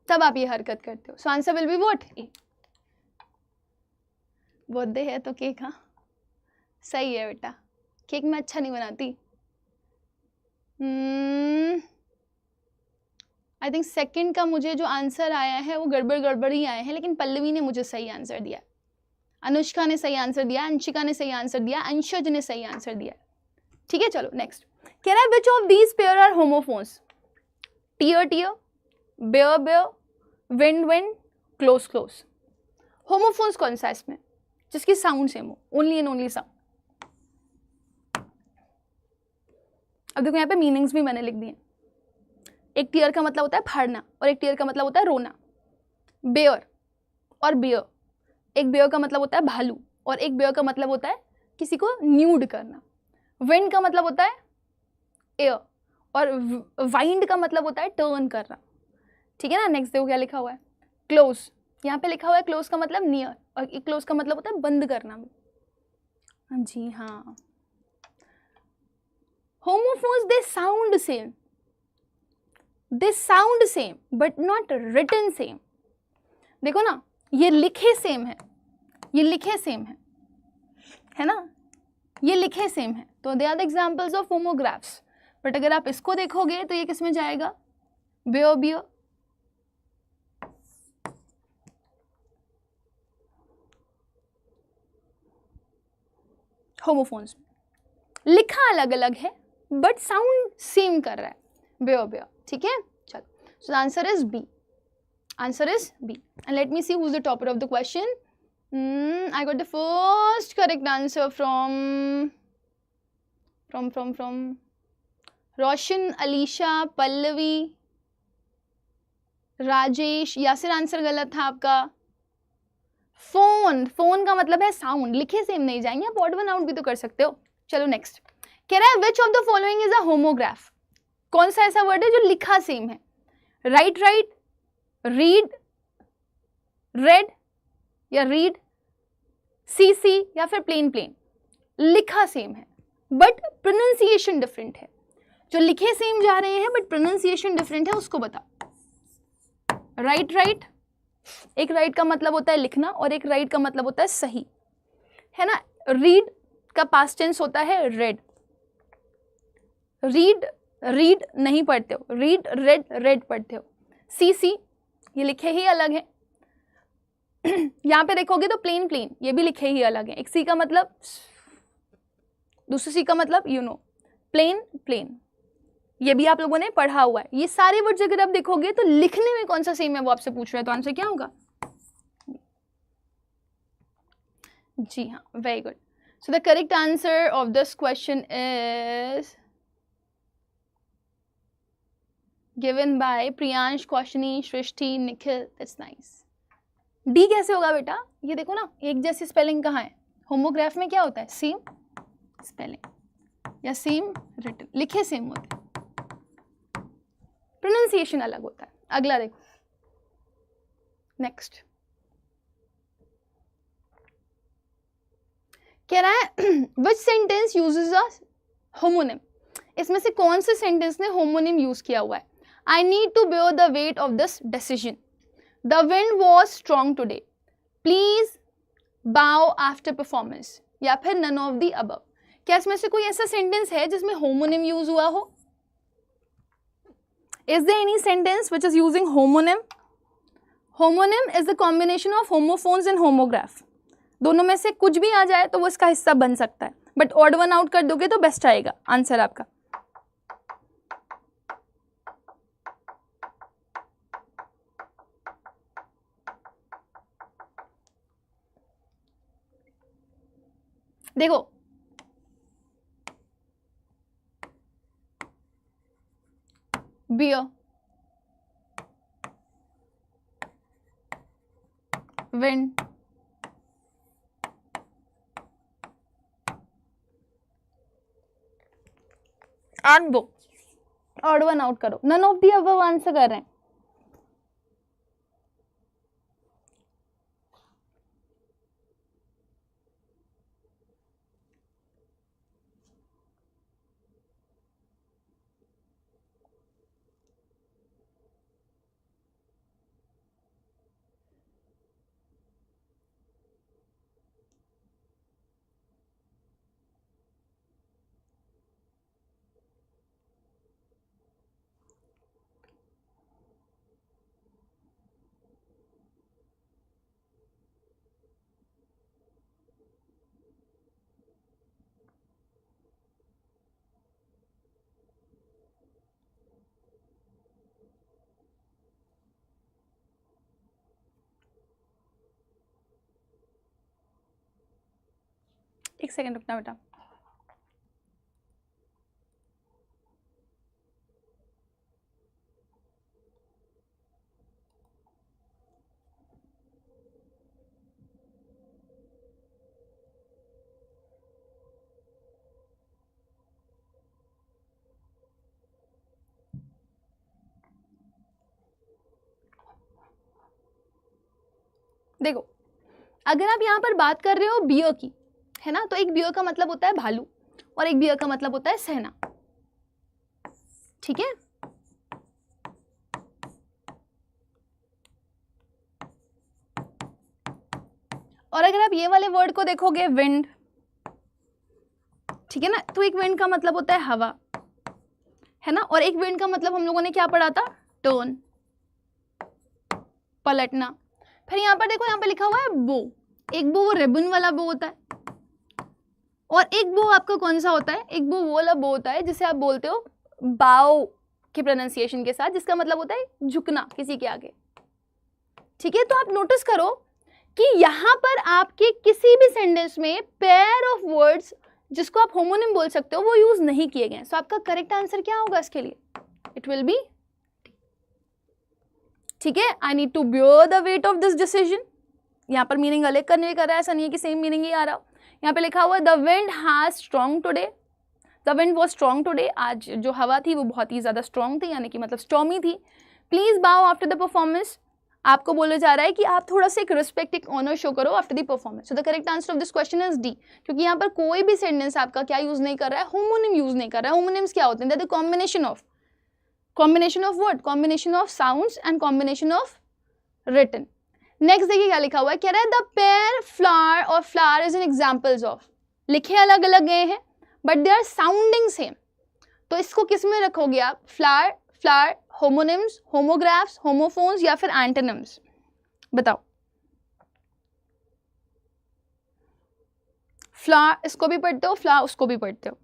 Speaker 1: तब आप ये हरकत करते हो। So answer will be what, A. Birthday है तो केक, हाँ सही है बेटा, केक मैं अच्छा नहीं बनाती। आई थिंक सेकंड का मुझे जो आंसर आया है वो गड़बड़ ही आए हैं, लेकिन पल्लवी ने मुझे सही आंसर दिया, अनुष्का ने सही आंसर दिया, अंशिका ने सही आंसर दिया, अंशज ने सही आंसर दिया। ठीक है, चलो नेक्स्ट। कह रहा है which of these pair are homophones. Tear tear, bear bear, wind wind, close close. Homophones कौन सा है इसमें जिसकी साउंड सेम हो, ओनली एंड ओनली साउंड। अब देखो यहाँ पे मीनिंग्स भी मैंने लिख दिए। एक टीयर का मतलब होता है फाड़ना और एक टीयर का मतलब होता है रोना। बेयर और बियर, एक बेयर का मतलब होता है भालू और एक बेयर का मतलब होता है किसी को न्यूड करना। विंड का मतलब होता है एयर और वाइंड का मतलब होता है टर्न करना। ठीक है ना। नेक्स्ट देखो क्या लिखा हुआ है, क्लोज। यहाँ पे लिखा हुआ है क्लोज का मतलब नियर, और क्लोज का मतलब होता है बंद करना। जी हाँ, homophones they sound same but not written same। देखो ना, ये लिखे सेम है, ये लिखे सेम है ना, ये लिखे सेम है, तो they are the examples of homographs. But अगर आप इसको देखोगे तो ये किस में जाएगा, बियो बियो, होमोफोन्स। लिखा अलग अलग है बट साउंड सेम कर रहा है, बियो बियो। ठीक है, चलो, so the answer is B, answer is B. And let me see who is the topper of the question. I got the first correct answer from Roshan, Alisha, Pallavi, Rajesh, Yasir answer गलत था आपका। फोन, फोन का मतलब है साउंड, लिखे सेम नहीं जाएंगे, आप ऑड वन आउट भी तो कर सकते हो। चलो नेक्स्ट, कह रहा है which of the following is a homograph. कौन सा ऐसा वर्ड है जो लिखा सेम है, राइट राइट, रीड रेड, या रीड सी सी, या फिर प्लेन प्लेन। लिखा सेम है बट प्रोनाउंसिएशन डिफरेंट है। जो लिखे सेम जा रहे हैं बट प्रोनाउंसिएशन डिफरेंट है, उसको बताओ। राइट राइट, एक राइट का मतलब होता है लिखना और एक राइट का मतलब होता है सही, है ना। रीड का पास्ट टेंस होता है रेड, रीड रीड नहीं पढ़ते हो, रीड रेड रेड पढ़ते हो। सी सी ये लिखे ही अलग है। यहाँ पे देखोगे तो प्लेन प्लेन ये भी लिखे ही अलग है। एक सी का मतलब, दूसरे सी का मतलब यू नो, प्लेन प्लेन ये भी आप लोगों ने पढ़ा हुआ है। ये सारे वर्ड्स अगर आप देखोगे तो लिखने में कौन सा सेम है वो आपसे पूछ रहे हैं, तो आंसर क्या होगा, जी हाँ, very good. So the correct answer of this question is given by Priyansh, Kaushani, Srishti, Nikhil. That's nice. D कैसे होगा बेटा, ये देखो ना, एक जैसी स्पेलिंग कहाँ है, होमोग्राफ में क्या होता है, सेम स्पेलिंग या सेम रिटन, लिखे सेम होते हैं, प्रोनाउंसिएशन अलग होता है। अगला देखो, नेक्स्ट कह रहा है विच सेंटेंस यूजेस अ होमोनिम। इसमें से कौन से सेंटेंस ने होमोनिम यूज किया हुआ है। I need to bear the weight of this decision, the wind was strong today, please bow after performance, या फिर नन ऑफ द अबव। क्या इसमें से कोई ऐसा सेंटेंस है जिसमें होमोनिम यूज हुआ हो। Is there any sentence which is using homonym. Homonym is the combination of homophones and homograph. दोनों में से कुछ भी आ जाए तो वो इसका हिस्सा बन सकता है, बट ऑड वन आउट कर दोगे तो बेस्ट आएगा आंसर आपका। देखो बियर, विंड, एंड वो, ऑड वन आउट करो, none of the above answer कर रहे हैं। एक सेकंड रुकना बेटा। देखो, अगर आप यहाँ पर बात कर रहे हो बियर की, है ना, तो एक बियर का मतलब होता है भालू और एक बियर का मतलब होता है सहना, ठीक है। और अगर आप ये वाले वर्ड को देखोगे विंड, ठीक है ना, तो एक विंड का मतलब होता है हवा, है ना, और एक विंड का मतलब हम लोगों ने क्या पढ़ा था, टर्न, पलटना। फिर यहाँ पर देखो, यहाँ पर लिखा हुआ है बो, एक बो वो रिबन वाला बो होता है, और एक बो आपका कौन सा होता है, एक बो वो वाला बो होता है जिसे आप बोलते हो बाओ के प्रोनाउंसिएशन के साथ, जिसका मतलब होता है झुकना किसी के आगे, ठीक है। तो आप नोटिस करो कि यहाँ पर आपके किसी भी सेंटेंस में पेयर ऑफ वर्ड्स जिसको आप होमोनिम बोल सकते हो वो यूज नहीं किए गए। सो आपका करेक्ट आंसर क्या होगा इसके लिए, इट विल बी, ठीक है। I need to bear the weight of this decision. यहाँ पर मीनिंग अलग करने कर रहा है, ऐसा नहीं है कि सेम मीनिंग ही आ रहा। यहाँ पे लिखा हुआ है the wind has strong today, the wind was strong today, आज जो हवा थी वो बहुत ही ज्यादा स्ट्रॉन्ग थी, यानी कि मतलब स्टॉर्मी थी। Please bow after the performance, आपको बोला जा रहा है कि आप थोड़ा सा एक रिस्पेक्ट, एक ऑनर शो करो after the performance. So the correct answer of this question is D, क्योंकि यहाँ पर कोई भी सेंटेंस आपका क्या यूज नहीं कर रहा है, होमोनिम यूज नहीं कर रहा है। होमोनिम्स क्या होते हैं, the combination of word, combination of sounds and combination of written. Next देखिए क्या लिखा हुआ है, कह रहा है द पेयर फ्लावर और flower is an examples of, लिखे अलग अलग गए हैं but they are sounding same, तो इसको किस में रखोगे आप, flour, flower, homonyms, homographs, homophones या फिर एंटोनिम्स, बताओ। फ्लावर इसको भी पढ़ते हो, फ्लावर उसको भी पढ़ते हो,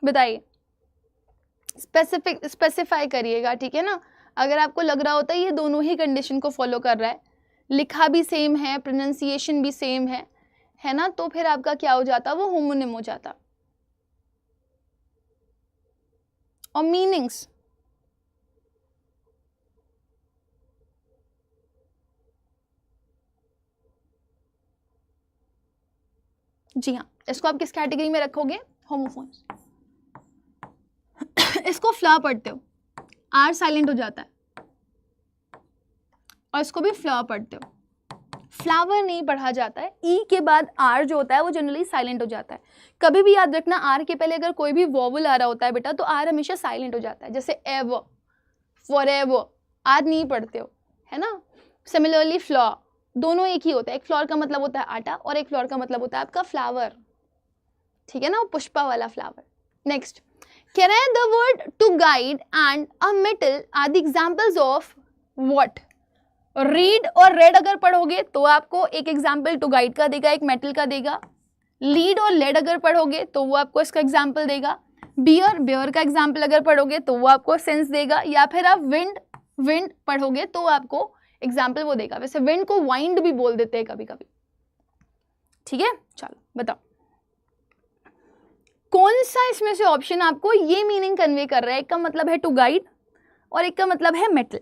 Speaker 1: बताइए, स्पेसिफाई करिएगा, ठीक है ना। अगर आपको लग रहा होता है ये दोनों ही कंडीशन को फॉलो कर रहा है, लिखा भी सेम है, प्रोनाउंसिएशन भी सेम है ना, तो फिर आपका क्या हो जाता, वो होमोनिम हो जाता। और मीनिंग्स, जी हाँ, इसको आप किस कैटेगरी में रखोगे, होमोफोन्स। इसको फ्ला पढ़ते हो, आर साइलेंट हो जाता है, और इसको भी फ्ला पढ़ते हो, फ्लावर नहीं पढ़ा जाता है, ई के बाद आर जो होता है वो जनरली साइलेंट हो जाता है। कभी भी याद रखना, आर के पहले अगर कोई भी वोवल आ रहा होता है बेटा, तो आर हमेशा साइलेंट हो जाता है, जैसे एवर, फॉरएवर, आर नहीं पढ़ते हो, है ना। सिमिलरली फ्लोर, दोनों एक ही होता है, एक फ्लोर का मतलब होता है आटा और एक फ्लोर का मतलब होता है आपका फ्लावर, ठीक है ना, पुष्पा वाला फ्लावर। नेक्स्ट कह रहे हैं the word to guide and a metal are the examples of what. Read और रेड अगर पढ़ोगे तो आपको एक एग्जाम्पल टू गाइड का देगा, एक मेटल का देगा। लीड और लेड अगर पढ़ोगे तो वो आपको इसका एग्जाम्पल देगा। बियर का एग्जाम्पल अगर पढ़ोगे तो वो आपको सेंस देगा, या फिर आप विंड पढ़ोगे तो आपको एग्जाम्पल वो देगा। वैसे विंड को वाइंड भी बोल देते हैं कभी कभी, ठीक है। चलो बताओ कौन सा इसमें से ऑप्शन आपको ये मीनिंग कन्वे कर रहा है, एक का मतलब है टू गाइड और एक का मतलब है metal.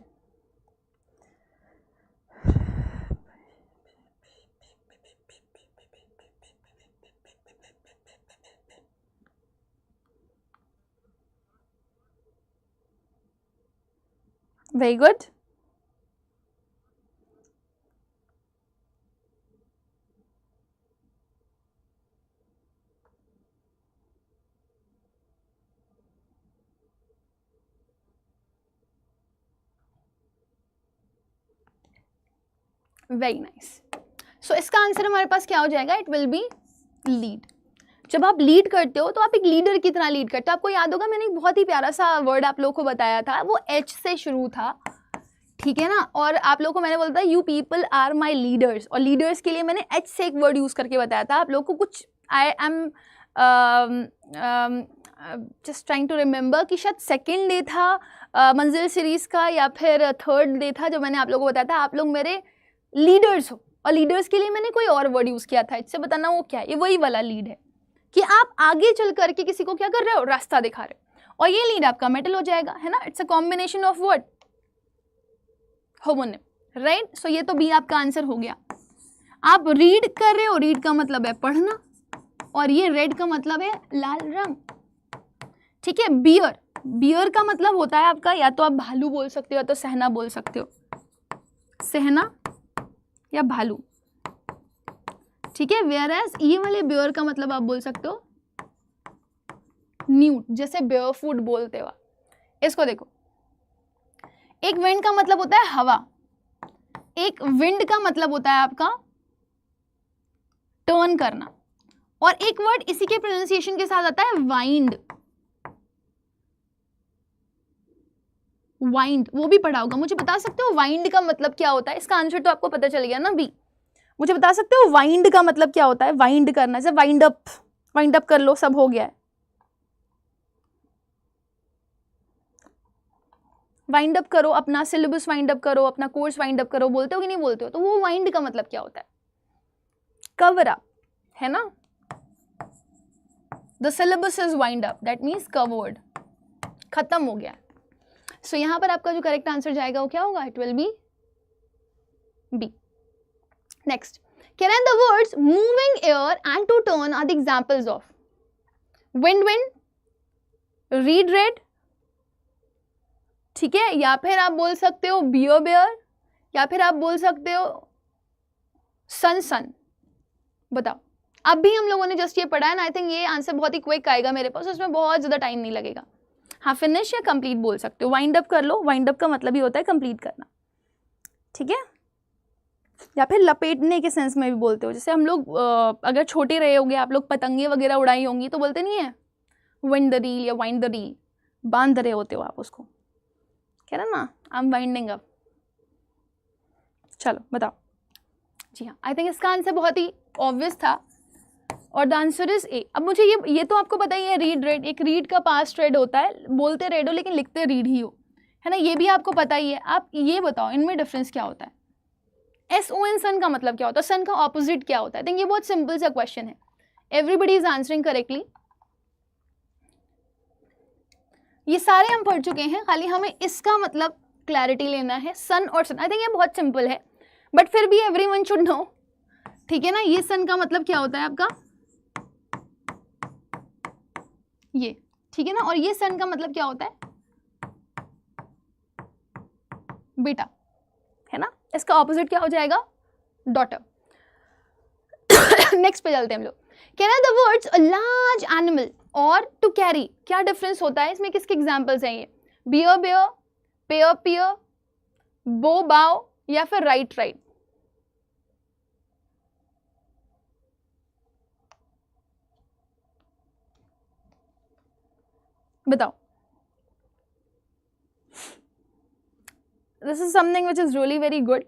Speaker 1: Very good, very nice. So इसका आंसर हमारे पास क्या हो जाएगा, इट विल बी लीड। जब आप लीड करते हो तो आप एक लीडर की तरह लीड करते हो। आपको याद होगा मैंने एक बहुत ही प्यारा सा वर्ड आप लोगों को बताया था, वो एच से शुरू था, ठीक है ना। और आप लोगों को मैंने बोला था you people are my leaders, और लीडर्स के लिए मैंने एच से एक वर्ड यूज करके बताया था आप लोगों को। कुछ I am just trying to remember कि शायद सेकेंड डे था मंजिल सीरीज का या फिर थर्ड डे था, जो मैंने आप लोगों को बताया था आप लोग मेरे लीडर्स हो, और लीडर्स के लिए मैंने कोई और वर्ड यूज किया था, इससे बताना वो क्या है, ये वही वाला लीड है कि आप आगे चल करके किसी को क्या कर रहे हो, रास्ता दिखा रहे हो, और ये लीड आपका मेटल हो जाएगा, है ना। It's a combination of word, homonym, right. So ये तो बी आपका आंसर हो गया। आप रीड कर रहे हो, रीड का मतलब है पढ़ना, और ये रेड का मतलब है लाल रंग, ठीक है। बियर, बियर का मतलब होता है आपका, या तो आप भालू बोल सकते हो या तो सहना बोल सकते हो, सहना या भालू, ठीक है। वेयर एज ये वाले बियर का मतलब आप बोल सकते हो न्यूड, जैसे बेयर फूड बोलते हो। इसको देखो, एक विंड का मतलब होता है हवा, एक विंड का मतलब होता है आपका टर्न करना, और एक वर्ड इसी के प्रोनाउंसिएशन के साथ आता है वाइंड, वाइंड, वो भी पढ़ा होगा। मुझे बता सकते हो वाइंड का मतलब क्या होता है? इसका आंसर तो आपको पता चल गया ना, बी। मुझे बता सकते हो वाइंड का मतलब क्या होता है? वाइंड करना, जैसे वाइंड अप कर लो, सब हो गया है। वाइंड अप करो, अपना सिलेबस वाइंड अप करो, अपना कोर्स वाइंड अप करो, बोलते हो कि नहीं बोलते हो? तो वो वाइंड का मतलब क्या होता है? कवर अप, है ना। The syllabus is wind up, that means covered, खत्म हो गया। सो यहां पर आपका जो करेक्ट आंसर जाएगा वो क्या होगा? It will be B. Next, can I the words moving air and to turn are the examples of wind, read, ठीक है। या फिर आप बोल सकते हो बियर, या फिर आप बोल सकते हो सन। बताओ, अब भी हम लोगों ने जस्ट ये पढ़ा है ना, आई थिंक ये आंसर बहुत ही क्विक आएगा मेरे पास, उसमें बहुत ज्यादा टाइम नहीं लगेगा। हाँ, फिनिश या कंप्लीट बोल सकते हो, वाइंड अप कर लो, वाइंड अप का मतलब ही होता है कंप्लीट करना, ठीक है। या फिर लपेटने के सेंस में भी बोलते हो, जैसे हम लोग अगर छोटे रहे होंगे, आप लोग पतंगे वगैरह उड़ाई होंगी तो बोलते नहीं है विंड द रील या वाइंड द रील, बांध रहे होते हो आप उसको, कह रहा ना आई एम वाइंडिंग अप। चलो बताओ। जी हाँ, आई थिंक इसका आंसर बहुत ही ऑब्वियस था, और द आंसर इज ए। अब मुझे ये तो आपको पता ही है, रीड रेड, एक रीड का पास्ट रेड होता है, बोलते रेड हो लेकिन लिखते रीड ही हो, है ना, ये भी आपको पता ही है। आप ये बताओ इनमें डिफरेंस क्या होता है? SON सन का मतलब क्या होता है? सन का ऑपोजिट क्या होता है? आई थिंक ये बहुत सिंपल सा क्वेश्चन है, एवरीबडी इज आंसरिंग करेक्टली। ये सारे हम पढ़ चुके हैं, खाली हमें इसका मतलब क्लैरिटी लेना है, सन और सन। आई थिंक ये बहुत सिंपल है, बट फिर भी एवरीवन शुड नो, ठीक है ना। ये सन का मतलब क्या होता है आपका, ये, ठीक है ना, और ये सन का मतलब क्या होता है? बेटा, है ना। इसका ऑपोजिट क्या हो जाएगा? डॉटर। नेक्स्ट पे चलते हैं हम लोग। Can I the words a large animal और टू कैरी, क्या डिफरेंस होता है इसमें? किसके एग्जांपल्स हैं ये? बियर, पेयर, बो, बाव, या फिर राइट। बताओ। This is something which is really very good.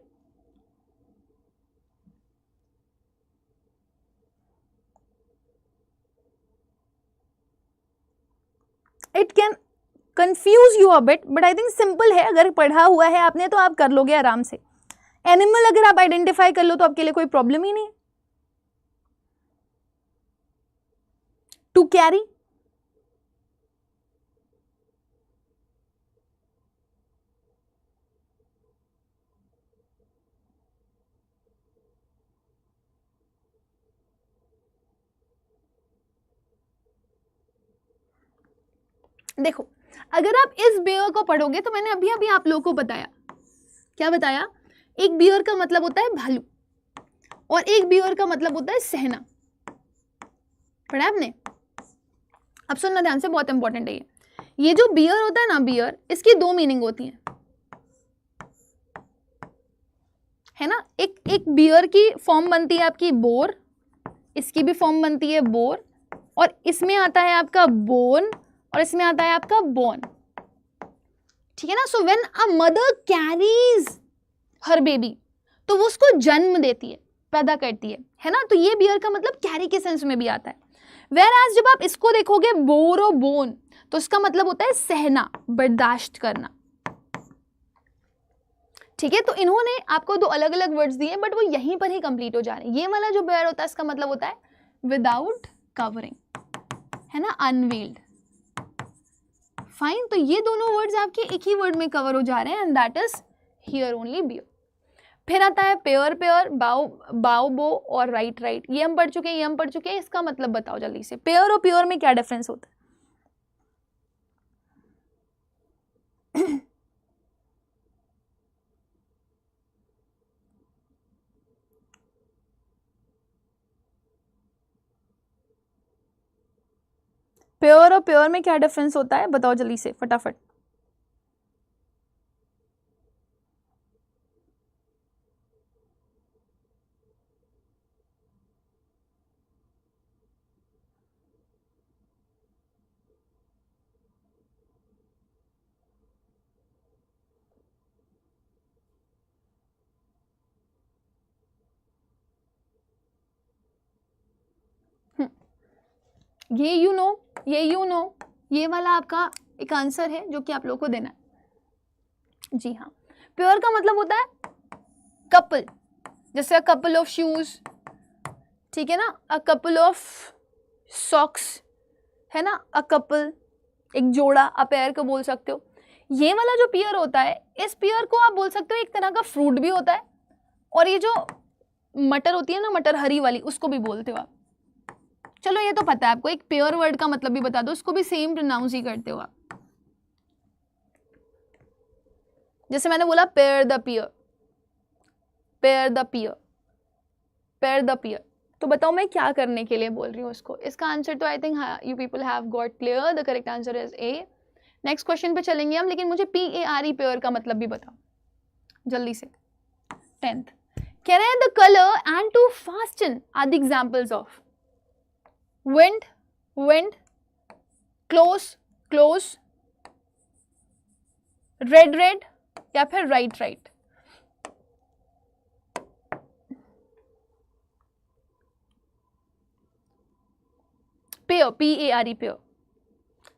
Speaker 1: It can confuse you a bit, but I think simple है, अगर पढ़ा हुआ है आपने तो आप कर लोगे आराम से। एनिमल अगर आप आइडेंटिफाई कर लो तो आपके लिए कोई प्रॉब्लम ही नहीं। टू कैरी, देखो अगर आप इस बियर को पढ़ोगे तो मैंने अभी अभी आप लोगों को बताया, क्या बताया? एक बियर का मतलब होता है भालू, और एक बियर का मतलब होता है सहना। पढ़ा आपने? अब सुनना ध्यान से, बहुत इंपॉर्टेंट है ये। ये जो बियर होता है ना, बियर, इसकी दो मीनिंग होती हैं, है ना। एक बियर की फॉर्म बनती है आपकी बोर, इसकी भी फॉर्म बनती है बोर, और इसमें आता है आपका बोन, और इसमें आता है आपका बोन, ठीक है ना। So when a mother carries her baby, तो वो उसको जन्म देती है, पैदा करती है ना। तो ये बियर का मतलब कैरी के सेंस में भी आता है। वेयर एज जब आप इसको देखोगे बोर और बोन, तो इसका मतलब होता है सहना, बर्दाश्त करना, ठीक है, तो इन्होंने आपको दो अलग अलग वर्ड्स दिए बट वो यहीं पर ही कंप्लीट हो जा रहे हैं। ये वाला जो बेयर होता है इसका मतलब होता है विदाउट कवरिंग, है ना, अनवेल्ड। फाइन, तो ये दोनों वर्ड्स आपके एक ही वर्ड में कवर हो जा रहे हैं and that is here only bear. फिर आता है पेयर पेयर, बाओ बाओ बो और राइट राइट। ये हम पढ़ चुके हैं, ये हम पढ़ चुके हैं। इसका मतलब बताओ जल्दी से, पेयर और प्योर में क्या डिफरेंस होता है? प्योर और प्योर में क्या डिफरेंस होता है बताओ जल्दी से फटाफट। ये यू नो, ये यू नो, ये वाला आपका एक आंसर है जो कि आप लोगों को देना है। जी हाँ, प्योर का मतलब होता है कपल, जैसे अ कपल ऑफ शूज, ठीक है ना, अ कपल ऑफ सॉक्स, है ना, अ कपल एक जोड़ा, अ पेयर को बोल सकते हो। ये वाला जो पेयर होता है, इस पेयर को आप बोल सकते हो एक तरह का फ्रूट भी होता है, और ये जो मटर होती है ना, मटर हरी वाली, उसको भी बोलते हो आप। चलो ये तो पता है आपको, एक पेयर वर्ड का मतलब भी बता दो, उसको भी सेम प्रोनाउंस ही करते हो आप। जैसे मैंने बोला pare the pear, pare the pear, pare the pear, तो बताओ मैं क्या करने के लिए बोल रही हूँ उसको। इसका आंसर तो I think you people have got clear, the correct answer is a. Next question पे चलेंगे हम, लेकिन मुझे PARE पेयर का मतलब भी बताओ जल्दी से। 10th कह रहे हैं the colour and to fasten are the examples of wind, wind, close, close, red, red या फिर right, right। Pare, PARE pare,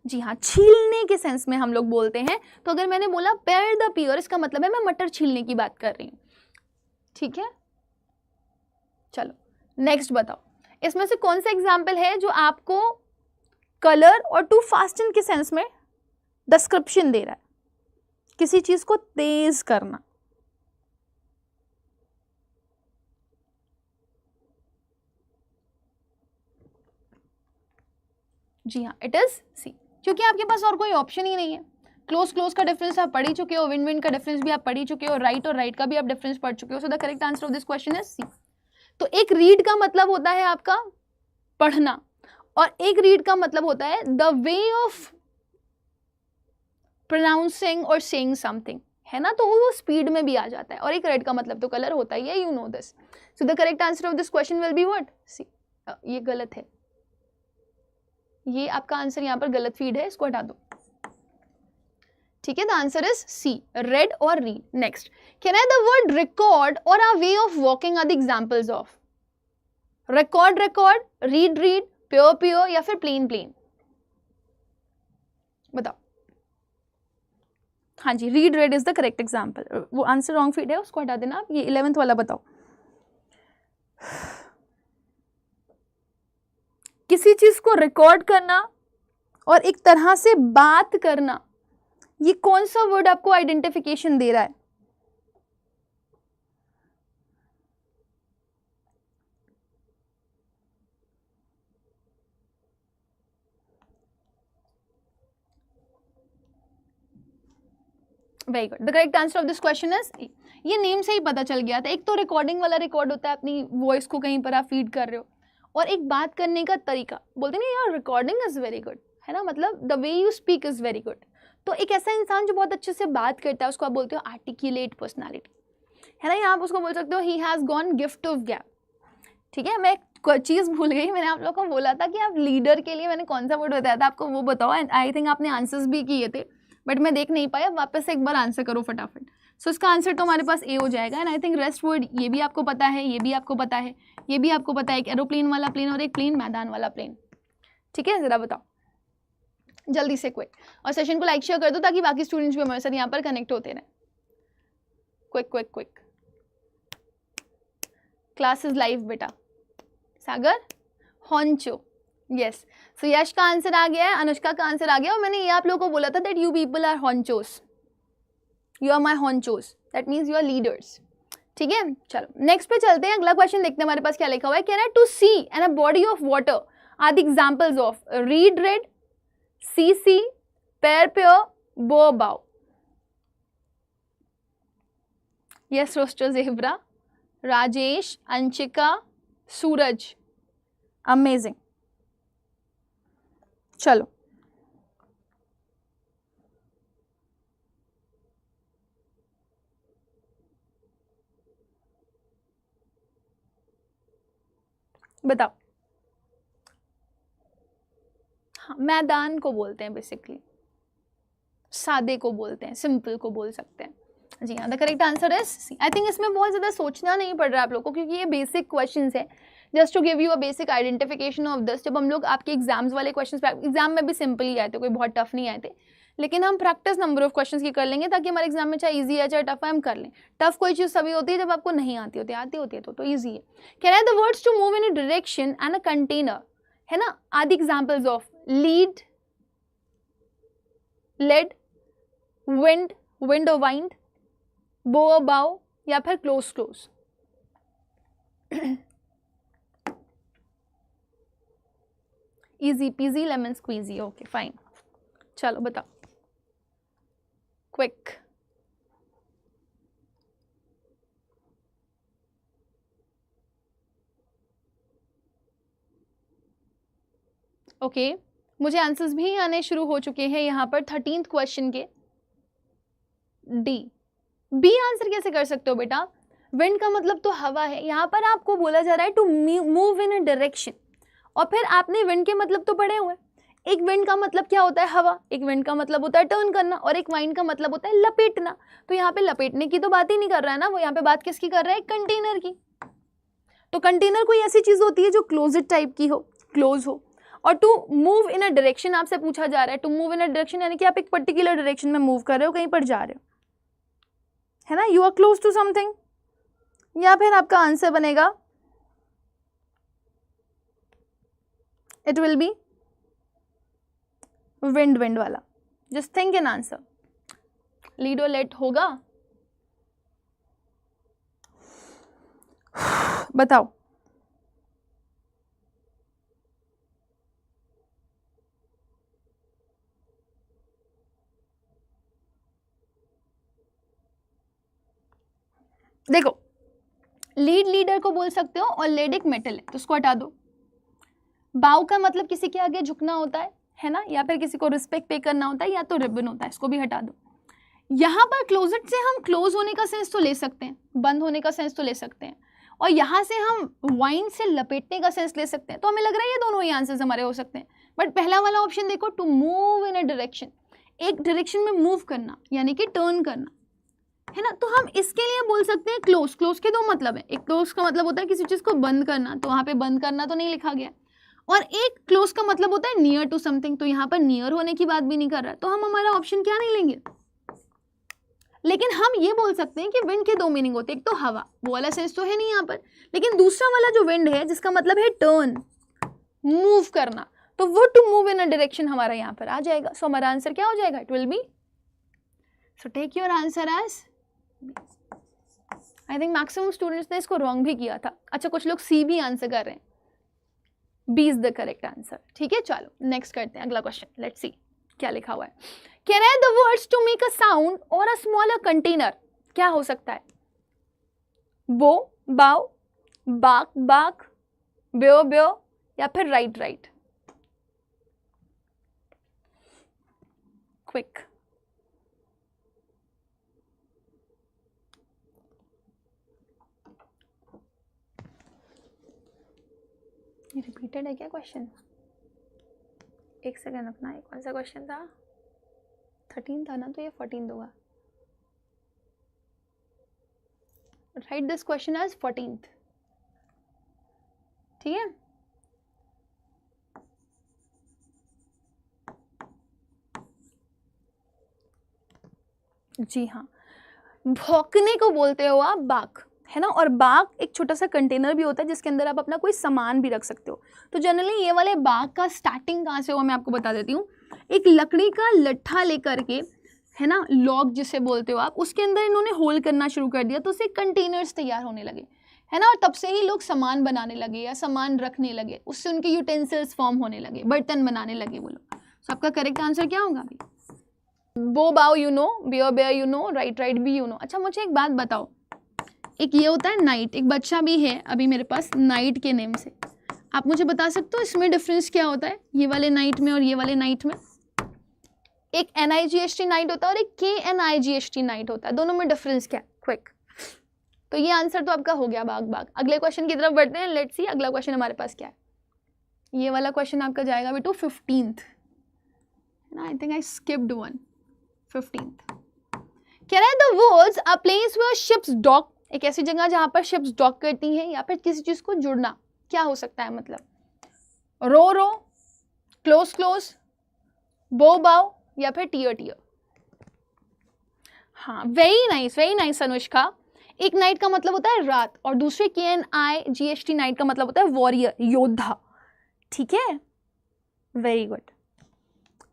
Speaker 1: जी हाँ, छीलने के सेंस में हम लोग बोलते हैं। तो अगर मैंने बोला पेयर द पेयर, इसका मतलब है मैं मटर छीलने की बात कर रही हूँ, ठीक है। चलो नेक्स्ट बताओ, इसमें से कौन सा एग्जाम्पल है जो आपको कलर और टू फास्टन के सेंस में डिस्क्रिप्शन दे रहा है, किसी चीज को तेज करना। जी हाँ, इट इज सी, क्योंकि आपके पास और कोई ऑप्शन ही नहीं है। क्लोज क्लोज का डिफरेंस आप पढ़ ही चुके हो, विंड विंड का डिफरेंस भी आप पढ़ ही चुके हो, राइट और राइट का भी आप डिफरेंस पढ़ चुके हो। So the correct answer of this question is C. तो एक रीड का मतलब होता है आपका पढ़ना, और एक रीड का मतलब होता है द वे ऑफ प्रोनाउंसिंग और सेइंग समथिंग, है ना, तो वो स्पीड में भी आ जाता है। और एक रेड का मतलब तो कलर होता ही है, you know this. So the correct answer of this question will be what, C. ये गलत है, ये आपका आंसर यहाँ पर गलत फीड है, इसको हटा दो, ठीक है। The answer is C, red और read. Next can I the word record और a way of walking are the examples of record, record, read, read, pure, pure या फिर प्लेन, प्लेन, बताओ। हाँ जी, read, red is the correct example. वो answer wrong feed है, उसको हटा देना आप। ये 11th वाला बताओ, किसी चीज को रिकॉर्ड करना और एक तरह से बात करना, ये कौन सा वर्ड आपको आइडेंटिफिकेशन दे रहा है? Very good, the correct answer of this question is a. ये नेम से ही पता चल गया था। एक तो रिकॉर्डिंग वाला रिकॉर्ड होता है, अपनी वॉइस को कहीं पर आप फीड कर रहे हो, और एक बात करने का तरीका, बोलते नहीं यार रिकॉर्डिंग इज वेरी गुड, है ना, मतलब the way you speak is very good. तो एक ऐसा इंसान जो बहुत अच्छे से बात करता है, उसको आप बोलते हो आर्टिकुलेट पर्सनालिटी, है ना, या आप उसको बोल सकते हो he has gone gift of gap, ठीक है। मैं एक चीज़ भूल गई, मैंने आप लोगों को बोला था कि आप लीडर के लिए मैंने कौन सा वर्ड बताया था आपको, वो बताओ। एंड आई थिंक आपने आंसर्स भी किए थे, बट मैं देख नहीं पाया, वापस से एक बार आंसर करो फटाफट। सो इसका आंसर तो हमारे पास ए हो जाएगा। And I think rest word ये भी आपको पता है, ये भी आपको पता है, ये भी आपको पता है, एक एरोप्लेन वाला प्लेन और एक प्लेन मैदान वाला प्लेन, ठीक है। ज़रा बताओ जल्दी से क्विक, और सेशन को लाइक शेयर कर दो ताकि बाकी स्टूडेंट्स भी हमारे साथ यहाँ पर कनेक्ट होते रहें। Quick quick quick, class is live बेटा। सागर, हॉन्चो, यस। सो यश का आंसर आ गया है, अनुष्का का आंसर आ गया, और मैंने ये आप लोगों को बोला था that you people are honchos, you are my honchos, that means you are leaders. ठीक है, चलो नेक्स्ट पे चलते हैं, अगला क्वेश्चन देखते हैं हमारे पास क्या लिखा हुआ है। कह रहा है to see and a body of water are the examples of read red, sea see, pair pear, bow bough. Yes roster zebra, Rajesh, Anshika, Suraj, amazing. चलो बताओ। हाँ, मैदान को बोलते हैं बेसिकली, सादे को बोलते हैं, सिंपल को बोल सकते हैं। जी हाँ, the correct answer is C. I think इसमें बहुत ज़्यादा सोचना नहीं पड़ रहा है आप लोगों को, क्योंकि ये बेसिक क्वेश्चंस है, just to give you a basic identification of this. जब हम लोग आपके एग्जाम्स वाले क्वेश्चंस, एग्जाम में भी सिंपल ही आए थे, कोई बहुत टफ नहीं आए थे, लेकिन हम प्रैक्टिस नंबर ऑफ क्वेश्चंस की कर लेंगे ताकि हमारे एग्जाम में चाहे इजी है चाहे टफ है हम कर लें। टफ कोई चीज़ तभी होती है जब आपको नहीं आती होती है तो ईजी है। कह रहा है the words to move in a direction and a container, है ना, आदि examples of lead, led, wind, wind और वाइंड, बो और बाउ, या फिर close close. Easy peasy lemon squeezy, okay fine. चलो बताओ क्विक। ओके, मुझे आंसर्स भी आने शुरू हो चुके हैं यहाँ पर 13th क्वेश्चन के। डी, बी आंसर कैसे कर सकते हो बेटा? विंड का मतलब तो हवा है, यहाँ पर आपको बोला जा रहा है to move in a direction, और फिर आपने विंड के मतलब तो पढ़े हुए। एक विंड का मतलब क्या होता है? हवा। एक विंड का मतलब होता है टर्न करना, और एक वाइंड का मतलब होता है लपेटना। तो यहाँ पे लपेटने की तो बात ही नहीं कर रहा है ना वो, यहाँ पे बात किसकी कर रहा है? कंटेनर की। तो कंटेनर कोई ऐसी चीज होती है जो क्लोज्ड टाइप की हो, क्लोज हो। और to move in a direction आपसे पूछा जा रहा है, to move in a direction यानी कि आप एक पर्टिकुलर डायरेक्शन में मूव कर रहे हो, कहीं पर जा रहे हो, है ना, you are close to something. या फिर आपका आंसर बनेगा, it will be wind, wind वाला। Just think an answer. Lead और लेट होगा? बताओ। देखो, लीड लीडर को बोल सकते हो, और लेड एक मेटल है तो उसको हटा दो। बाव का मतलब किसी के आगे झुकना होता है ना, या फिर किसी को रिस्पेक्ट पे करना होता है, या तो रिबन होता है, इसको भी हटा दो। यहाँ पर क्लोजेट से हम क्लोज होने का सेंस तो ले सकते हैं, बंद होने का सेंस तो ले सकते हैं, और यहाँ से हम वाइन से लपेटने का सेंस ले सकते हैं। तो हमें लग रहा है ये दोनों ही आंसर्स हमारे हो सकते हैं। बट पहला वाला ऑप्शन देखो, to move in a direction, एक डायरेक्शन में मूव करना यानी कि टर्न करना, है ना। तो हम इसके लिए बोल सकते हैं क्लोज। क्लोज के दो मतलब है, एक क्लोज का मतलब होता है किसी चीज को बंद करना, तो वहाँ पे बंद करना तो नहीं लिखा गया, और एक क्लोज का मतलब होता है नियर टू समथिंग, तो यहाँ पर नियर होने की बात भी नहीं कर रहा है, तो हम हमारा ऑप्शन क्या नहीं लेंगे। लेकिन हम ये बोल सकते हैं कि विंड के दो मीनिंग होते हैं, एक तो हवा, वो वाला सेंस तो है नहीं यहाँ पर, लेकिन दूसरा वाला जो विंड है जिसका मतलब है टर्न, मूव करना, तो वो to move in a direction हमारा यहाँ पर आ जाएगा। सो हमारा आंसर क्या हो जाएगा? It will be, so take your answer as, I think maximum students ने इसको रॉन्ग भी किया था। अच्छा, कुछ लोग सी भी आंसर कर रहे हैं, B is the correct answer. ठीक है, चलो नेक्स्ट करते हैं अगला क्वेश्चन, लेट्स सी क्या लिखा हुआ है। कह रहा है the words to make a sound और अ स्मॉलर कंटेनर, क्या हो सकता है? बो, बाव, बाक, बाक, ब्यो, ब्यो, या फिर राइट, राइट। क्विक। ये रिपीटेड है क्या क्वेश्चन? एक सेकेंड अपना, ये कौन सा क्वेश्चन था? 13 था ना, तो ये 14 होगा। Write this question as 14th। ठीक है, जी हाँ। भौंकने को बोलते हो आप बाक, है ना। और बाक एक छोटा सा कंटेनर भी होता है जिसके अंदर आप अपना कोई सामान भी रख सकते हो। तो जनरली ये वाले बाक का स्टार्टिंग कहाँ से हुआ मैं आपको बता देती हूँ। एक लकड़ी का लट्ठा लेकर के, है ना, लॉग जिसे बोलते हो आप, उसके अंदर इन्होंने होल करना शुरू कर दिया तो उससे कंटेनर्स तैयार होने लगे, है ना। और तब से ही लोग सामान बनाने लगे या सामान रखने लगे, उससे उनके यूटेंसिल्स फॉर्म होने लगे, बर्तन बनाने लगे वो लोग। तो आपका करेक्ट आंसर क्या होगा अभी? Bow bough you know, bear bare you know, right right B you know. अच्छा मुझे एक बात बताओ, एक ये होता है नाइट, एक बच्चा भी है अभी मेरे पास नाइट के नेम से, आप मुझे बता सकते हो इसमें डिफरेंस क्या होता है ये वाले नाइट में और ये वाले नाइट में? एक NIGHT नाइट होता है और एक KNIGHT नाइट होता है, दोनों में डिफरेंस क्या है? क्विक। तो ये आंसर तो आपका हो गया बाग बाग। अगले क्वेश्चन की तरफ बढ़ते हैं, लेट्स सी अगला क्वेश्चन हमारे पास क्या है। ये वाला क्वेश्चन आपका जाएगा बेटू 15th, I think I skipped one. 15th कह रहा है the words a place where ships dock, एक ऐसी जगह जहां पर शिप्स डॉक करती हैं या फिर किसी चीज को जुड़ना, क्या हो सकता है? मतलब रो रो, क्लोज क्लोज, बो बाओ या फिर टियर टियर। हाँ वेरी नाइस अनुष्का। एक नाइट का मतलब होता है रात और दूसरे KNIGHT नाइट का मतलब होता है वॉरियर, योद्धा, ठीक है, वेरी गुड।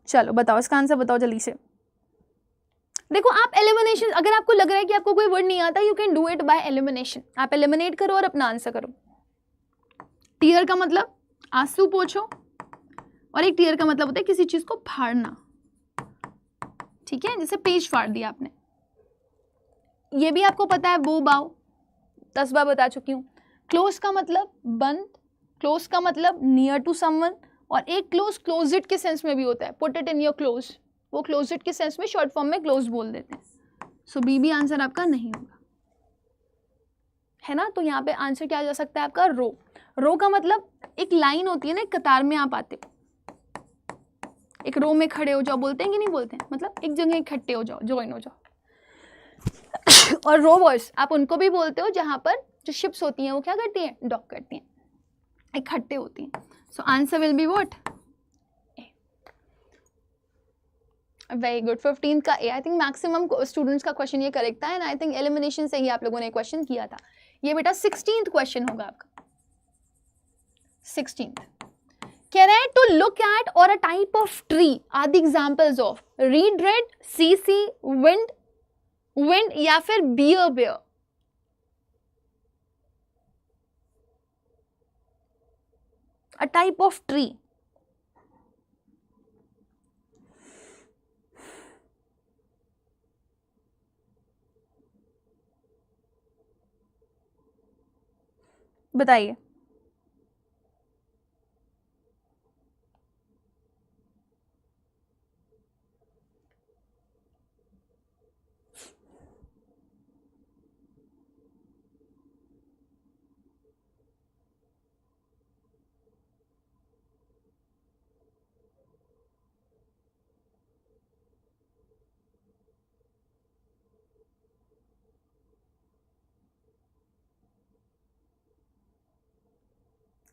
Speaker 1: चलो बताओ इसका आंसर बताओ जल्दी से। देखो आप एलिमिनेशन, अगर आपको लग रहा है कि आपको कोई वर्ड नहीं आता, you can do it by elimination. आप एलिमिनेट करो और अपना आंसर करो। टीयर का मतलब आंसू पोछो और एक टीयर का मतलब होता है किसी चीज को फाड़ना, ठीक है, जैसे पेज फाड़ दिया आपने। ये भी आपको पता है बो बाओ, 10 बार बता चुकी हूँ। क्लोज का मतलब बंद, क्लोज का मतलब नियर टू समवन, और एक क्लोज क्लोजिट के सेंस में भी होता है, put it in your close, वो क्लोजिट के सेंस में शॉर्ट फॉर्म में क्लोज बोल देते हैं। सो बी भी आंसर आपका नहीं होगा, है ना। तो यहाँ पे आंसर क्या आ जा सकता है आपका? रो। रो का मतलब एक लाइन होती है ना, एक कतार में आप आते हो, एक रो में खड़े हो जाओ, बोलते हैं कि नहीं बोलते हैं, मतलब एक जगह इकट्ठे हो जाओ, ज्वाइन हो जाओ। और रोवर्स आप उनको भी बोलते हो जहां पर जो शिप्स होती हैं वो क्या करती हैं? डॉक करती हैं, इकट्ठे होती हैं। सो answer will be what? Very good. 15th का ए। आई थिंक मैक्सिमम स्टूडेंट्स का क्वेश्चन ये करेक्ट था, एंड आई थिंक एलिमिनेशन से ही आप लोगों ने क्वेश्चन किया था। ये बेटा 16th क्वेश्चन होगा आपका। 16th कह रहे हैं टू लुक एट और a type of tree are the examples of read red, sea wind, wind या फिर bear bare. A type of tree, बताइए।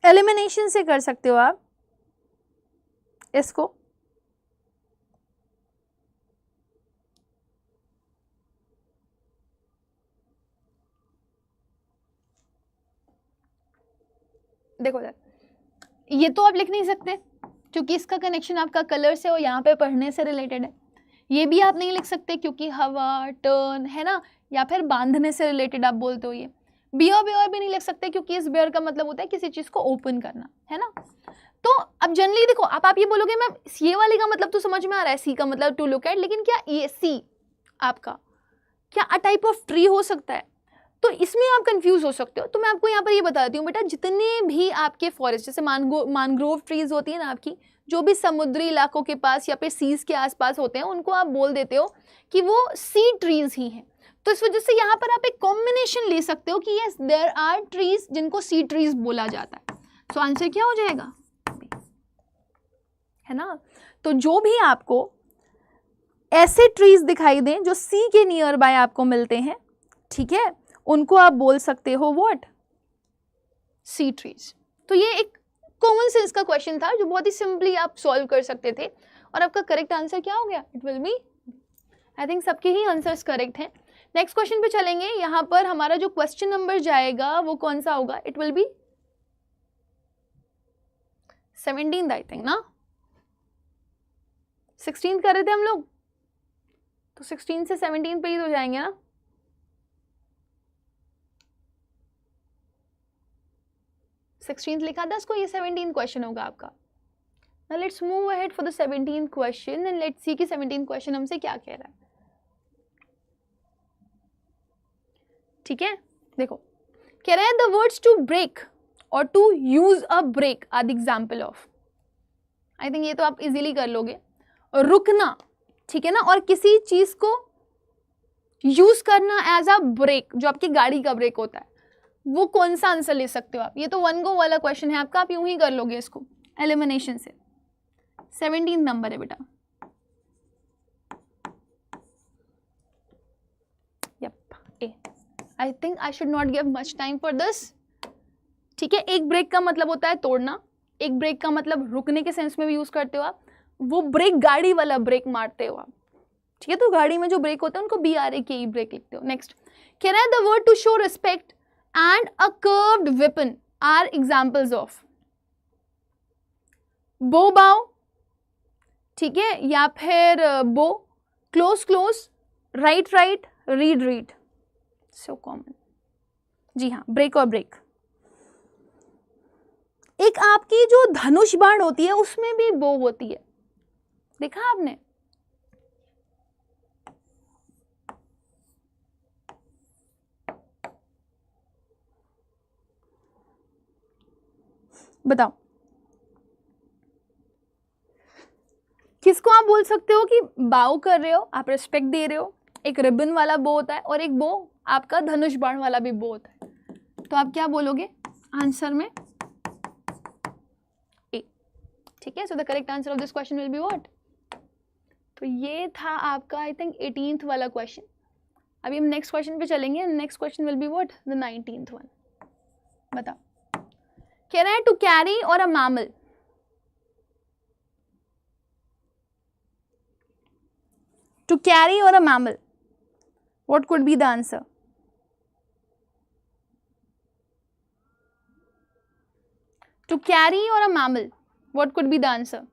Speaker 1: एलिमिनेशन से कर सकते हो आप इसको। देखो ये तो आप लिख नहीं सकते क्योंकि इसका कनेक्शन आपका कलर से और यहाँ पे पढ़ने से रिलेटेड है। ये भी आप नहीं लिख सकते क्योंकि हवा, टर्न, है ना, या फिर बांधने से रिलेटेड आप बोलते हो। ये बियर बेयर भी नहीं लिख सकते क्योंकि इस बेयर का मतलब होता है किसी चीज को ओपन करना, है ना। तो अब जनरली देखो आप ये बोलोगे मैम ये वाले का मतलब तो समझ में आ रहा है, सी का मतलब टू लुक एट, लेकिन क्या ये सी आपका क्या अ टाइप ऑफ ट्री हो सकता है? तो इसमें आप कंफ्यूज हो सकते हो। तो मैं आपको यहाँ पर ये बता देती हूँ बेटा, जितने भी आपके फॉरेस्ट जैसे मैनग्रोव ट्रीज होती है ना आपकी, जो भी समुद्री इलाकों के पास या फिर सीज के आसपास होते हैं, उनको आप बोल देते हो कि वो सी ट्रीज ही हैं। तो इस वजह से यहाँ पर आप एक कॉम्बिनेशन ले सकते हो कि यस देयर आर ट्रीज जिनको सी ट्रीज बोला जाता है। सो आंसर क्या हो जाएगा? है ना। तो जो भी आपको ऐसे ट्रीज दिखाई दें जो सी के नियर बाय आपको मिलते हैं, ठीक है, उनको आप बोल सकते हो व्हाट? C trees. तो ये एक कॉमन सेंस का क्वेश्चन था जो बहुत ही सिंपली आप सॉल्व कर सकते थे। और आपका करेक्ट आंसर क्या हो गया? It will B, I think सबके ही आंसर्स करेक्ट हैं। नेक्स्ट क्वेश्चन पे चलेंगे। यहाँ पर हमारा जो क्वेश्चन नंबर जाएगा वो कौन सा होगा? It will B 17 I think ना, 16 कर रहे थे हम लोग, तो 16 से 17 पे ही तो जाएंगे ना। सिक्सटीन लिखा था इसको, ये 17 क्वेश्चन होगा आपका। Now let's move ahead for the 17th question and let's see कि 17th question हमसे क्या कह रहा है। ठीक है, देखो कह रहा है the words to break और to use a break are the example of। I think ये तो आप इजीली कर लोगे। रुकना, ठीक है ना, और किसी चीज को यूज करना एज अ ब्रेक, जो आपकी गाड़ी का ब्रेक होता है, वो कौन सा आंसर ले सकते हो आप? ये तो वन गो वाला क्वेश्चन है आपका, आप यूं ही कर लोगे इसको एलिमिनेशन से। 17 नंबर है बेटा। Yep, A. I think I should not give much time for this. ठीक है, एक ब्रेक का मतलब होता है तोड़ना, एक ब्रेक का मतलब रुकने के सेंस में भी यूज करते हो आप। वो ब्रेक गाड़ी वाला ब्रेक मारते हो आप, ठीक है, तो गाड़ी में जो ब्रेक होता है उनको BRAKE ब्रेक लिखते हो। नेक्स्ट कह रहा है the word to show respect and a curved weapon are examples of. Bow bow, ठीक है, या फिर bow, close close, right right, read read. So common. जी हाँ, ब्रेक और ब्रेक। एक आपकी जो धनुष बाण होती है उसमें भी बो होती है, देखा आपने? बताओ किसको आप बोल सकते हो कि बाव कर रहे हो, आप रिस्पेक्ट दे रहे हो। एक रिबन वाला बो होता है और एक बो आपका धनुष बाण वाला भी बो होता है, तो आप क्या बोलोगे आंसर में? ए। ठीक है, सो the correct answer of this question will be what? तो ये था आपका आई थिंक 18th वाला क्वेश्चन। अभी हम नेक्स्ट क्वेश्चन पे चलेंगे। Next question will be what? The 19th one. बताओ, कह रहा है टू कैरी और अ mammal. To carry or a mammal, what could be the answer? To carry or a mammal, what could be the answer?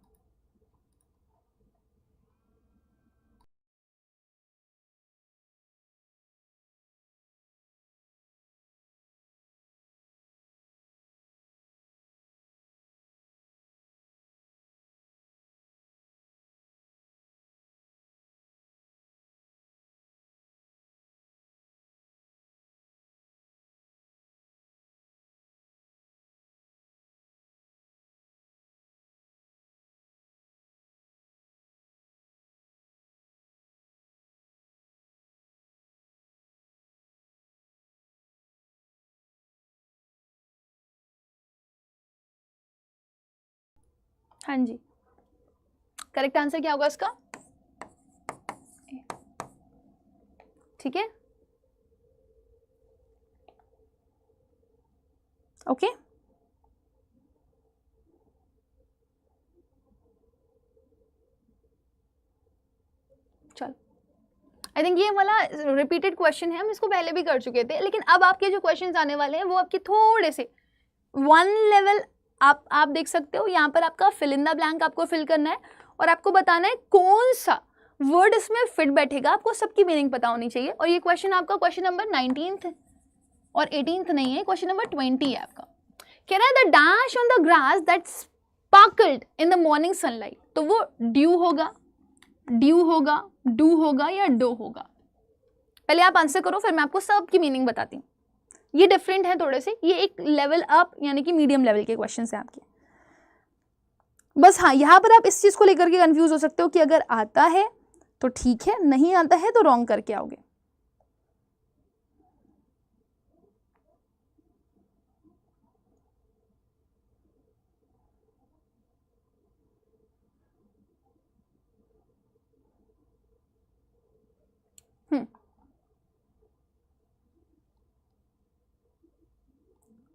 Speaker 1: हाँ जी, correct answer क्या होगा इसका? ठीक है, ओके। चलो, आई थिंक ये वाला रिपीटेड क्वेश्चन है, हम इसको पहले भी कर चुके थे, लेकिन अब आपके जो क्वेश्चंस आने वाले हैं वो आपके थोड़े से वन लेवल आप देख सकते हो। यहाँ पर आपका फिल इन द ब्लैंक आपको फिल करना है और आपको बताना है कौन सा वर्ड इसमें फिट बैठेगा। आपको सबकी मीनिंग पता होनी चाहिए। और ये क्वेश्चन आपका क्वेश्चन नंबर 19th और 18th नहीं है, क्वेश्चन नंबर 20 है आपका। कह रहा है the dash on the grass that sparkled in the morning sunlight. तो वो ड्यू होगा, ड्यू होगा, डू होगा या डो होगा? पहले आप आंसर करो, फिर मैं आपको सबकी मीनिंग बताती हूँ। ये डिफरेंट है थोड़े से, ये एक लेवल अप यानी कि मीडियम लेवल के क्वेश्चन हैं आपके। बस हाँ, यहाँ पर आप इस चीज़ को लेकर के कंफ्यूज हो सकते हो कि अगर आता है तो ठीक है, नहीं आता है तो रॉन्ग करके आओगे।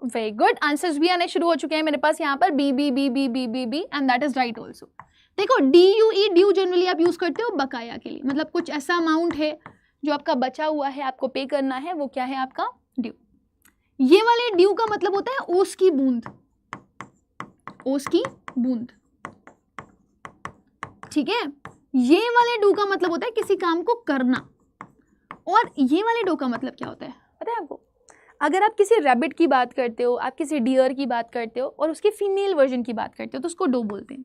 Speaker 1: वेरी गुड, आंसर्स भी आने शुरू हो चुके हैं मेरे पास यहाँ पर। B B B B B B B and that is right also. देखो DUE, ड्यू जनरली आप यूज करते हो बकाया के लिए, मतलब कुछ ऐसा अमाउंट है जो आपका बचा हुआ है आपको पे करना है वो क्या है आपका ड्यू। ये वाले ड्यू का मतलब होता है ओस की बूंद, ओस की बूंद, ठीक है। ये वाले ड्यू का मतलब होता है किसी काम को करना, और ये वाले ड्यू का मतलब क्या होता है पता है आपको? अगर आप किसी रैबिट की बात करते हो, आप किसी डियर की बात करते हो और उसके फीमेल वर्जन की बात करते हो तो उसको डो बोलते हैं।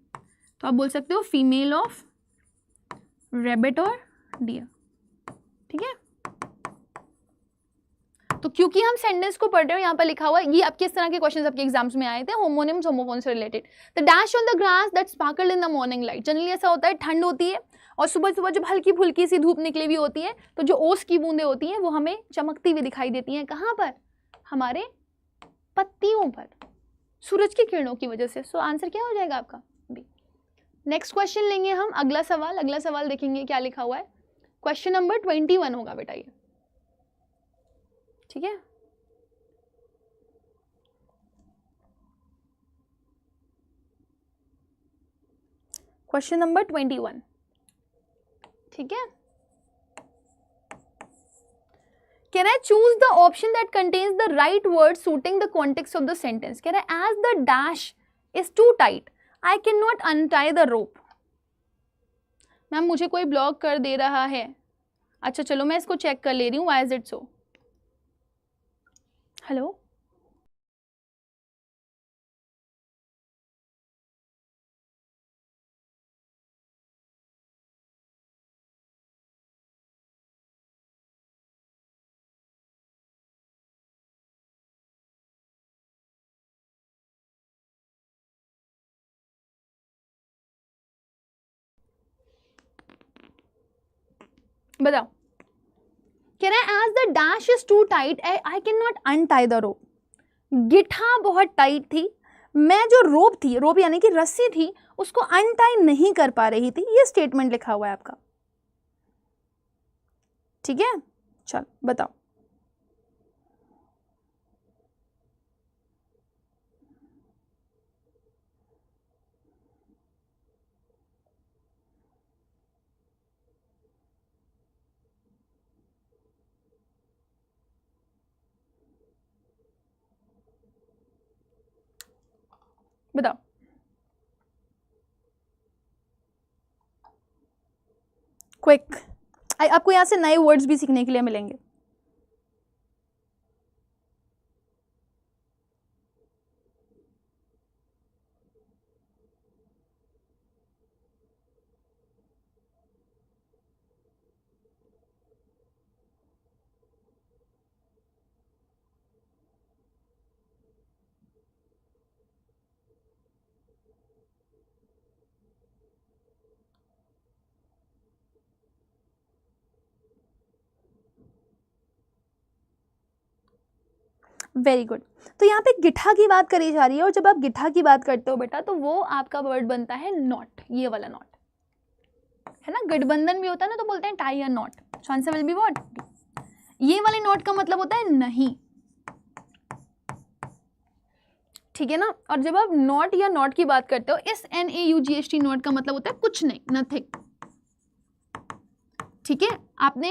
Speaker 1: तो आप बोल सकते हो फीमेल ऑफ रैबिट और डियर, ठीक है। तो क्योंकि हम सेंटेंस को पढ़ रहे हो, यहाँ पर लिखा हुआ है, ये आपके इस तरह के क्वेश्चंस आपके एग्जाम्स में आए थे, होमोनिम्स होमोफोन से related. The dash on the grass that sparkled in the morning light. Generally ऐसा होता है, ठंड होती है और सुबह सुबह जब हल्की फुल्की सी धूप निकली हुई होती है तो जो ओस की बूंदें होती हैं वो हमें चमकती हुई दिखाई देती हैं। कहाँ पर? हमारे पत्तियों पर, सूरज की किरणों की वजह से। सो आंसर क्या हो जाएगा आपका बी। नेक्स्ट क्वेश्चन लेंगे हम, अगला सवाल देखेंगे क्या लिखा हुआ है। क्वेश्चन नंबर 21 होगा बेटा ये, ठीक है। क्वेश्चन नंबर 21, ठीक है। Can I choose the option that contains the right word suiting the context of the sentence? Can I, as the dash is too tight, I cannot untie the rope. Ma'am मुझे कोई block कर दे रहा है। अच्छा चलो मैं इसको check कर ले रही हूँ, why is it so? Hello, बताओ। Can I, as the dash is too tight, I cannot untie the rope. गिठा बहुत टाइट थी, मैं जो रोप थी, रोप यानी कि रस्सी थी, उसको अनटाई नहीं कर पा रही थी। ये स्टेटमेंट लिखा हुआ है आपका, ठीक है। चल बताओ। बताओ। क्विक, आपको यहाँ से नए वर्ड्स भी सीखने के लिए मिलेंगे। Very good. तो यहाँ पे गिठा की बात करी जा रही है, और जब आप गिठा की बात करते हो बेटा तो वो आपका वर्ड बनता है नॉट, ये वाला नॉट है ना। गठबंधन भी होता है ना, तो बोलते हैं टाई या not. So answer will be what? ये वाले नॉट का मतलब होता है नहीं, ठीक है ना। और जब आप नॉट या नॉट की बात करते हो, इस NAUGHT नॉट का मतलब होता है कुछ नहीं, नथिंग, ठीक है। आपने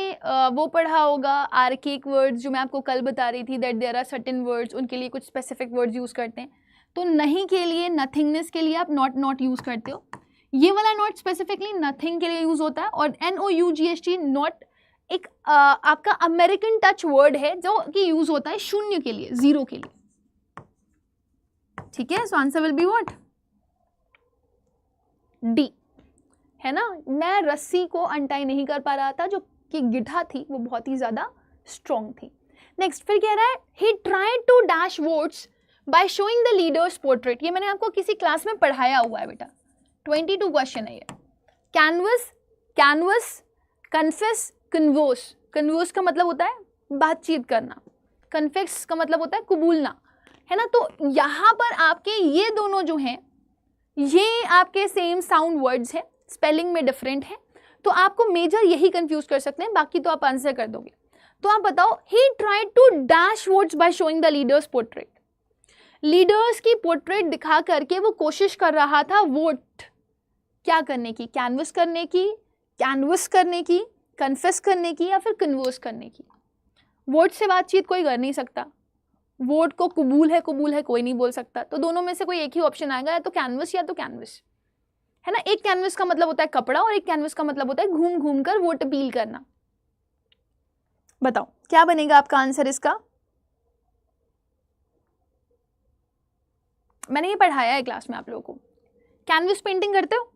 Speaker 1: वो पढ़ा होगा आर्केक वर्ड्स, जो मैं आपको कल बता रही थी, that there are certain words, उनके लिए कुछ स्पेसिफिक वर्ड्स यूज करते हैं। तो नहीं के लिए, नथिंगनेस के लिए आप नॉट यूज करते हो। ये वाला नॉट स्पेसिफिकली नथिंग के लिए यूज होता है। और NOUGHT नॉट एक आपका अमेरिकन टच वर्ड है जो कि यूज होता है शून्य के लिए, जीरो के लिए, ठीक है। So answer will be what? D, है ना। मैं रस्सी को अनटाई नहीं कर पा रहा था, जो कि गिठा थी वो बहुत ही ज्यादा स्ट्रॉन्ग थी। नेक्स्ट फिर कह रहा है he tried to dash votes by showing the leaders portrait. ये मैंने आपको किसी क्लास में पढ़ाया हुआ है बेटा, 22 क्वेश्चन है ये। Canvas, canvas, confess, canvass. Canvass का मतलब होता है बातचीत करना, कन्फेस का मतलब होता है कबूलना, है ना। तो यहाँ पर आपके ये दोनों जो हैं, ये आपके सेम साउंड वर्ड्स हैं, स्पेलिंग में डिफरेंट है, तो आपको मेजर यही कंफ्यूज कर सकते हैं, बाकी तो आप आंसर कर दोगे। तो आप बताओ, he tried to dash votes by showing the leaders portrait. Leaders की पोर्ट्रेट दिखा करके वो कोशिश कर रहा था वोट क्या करने की, कैनवस करने की, कैनवस करने की, कन्फेस करने की या फिर कन्वर्स करने की। वर्ड से बातचीत कोई कर नहीं सकता, वर्ड को कबूल है कोई नहीं बोल सकता, तो दोनों में से कोई एक ही ऑप्शन आएगा, या तो कैनवस या तो कैनवस, है ना। एक कैनवस का मतलब होता है कपड़ा और एक कैनवस का मतलब होता है घूम घूम कर वोट अपील करना। बताओ क्या बनेगा आपका आंसर इसका। मैंने ये पढ़ाया है क्लास में आप लोगों को। कैनवस पेंटिंग करते हो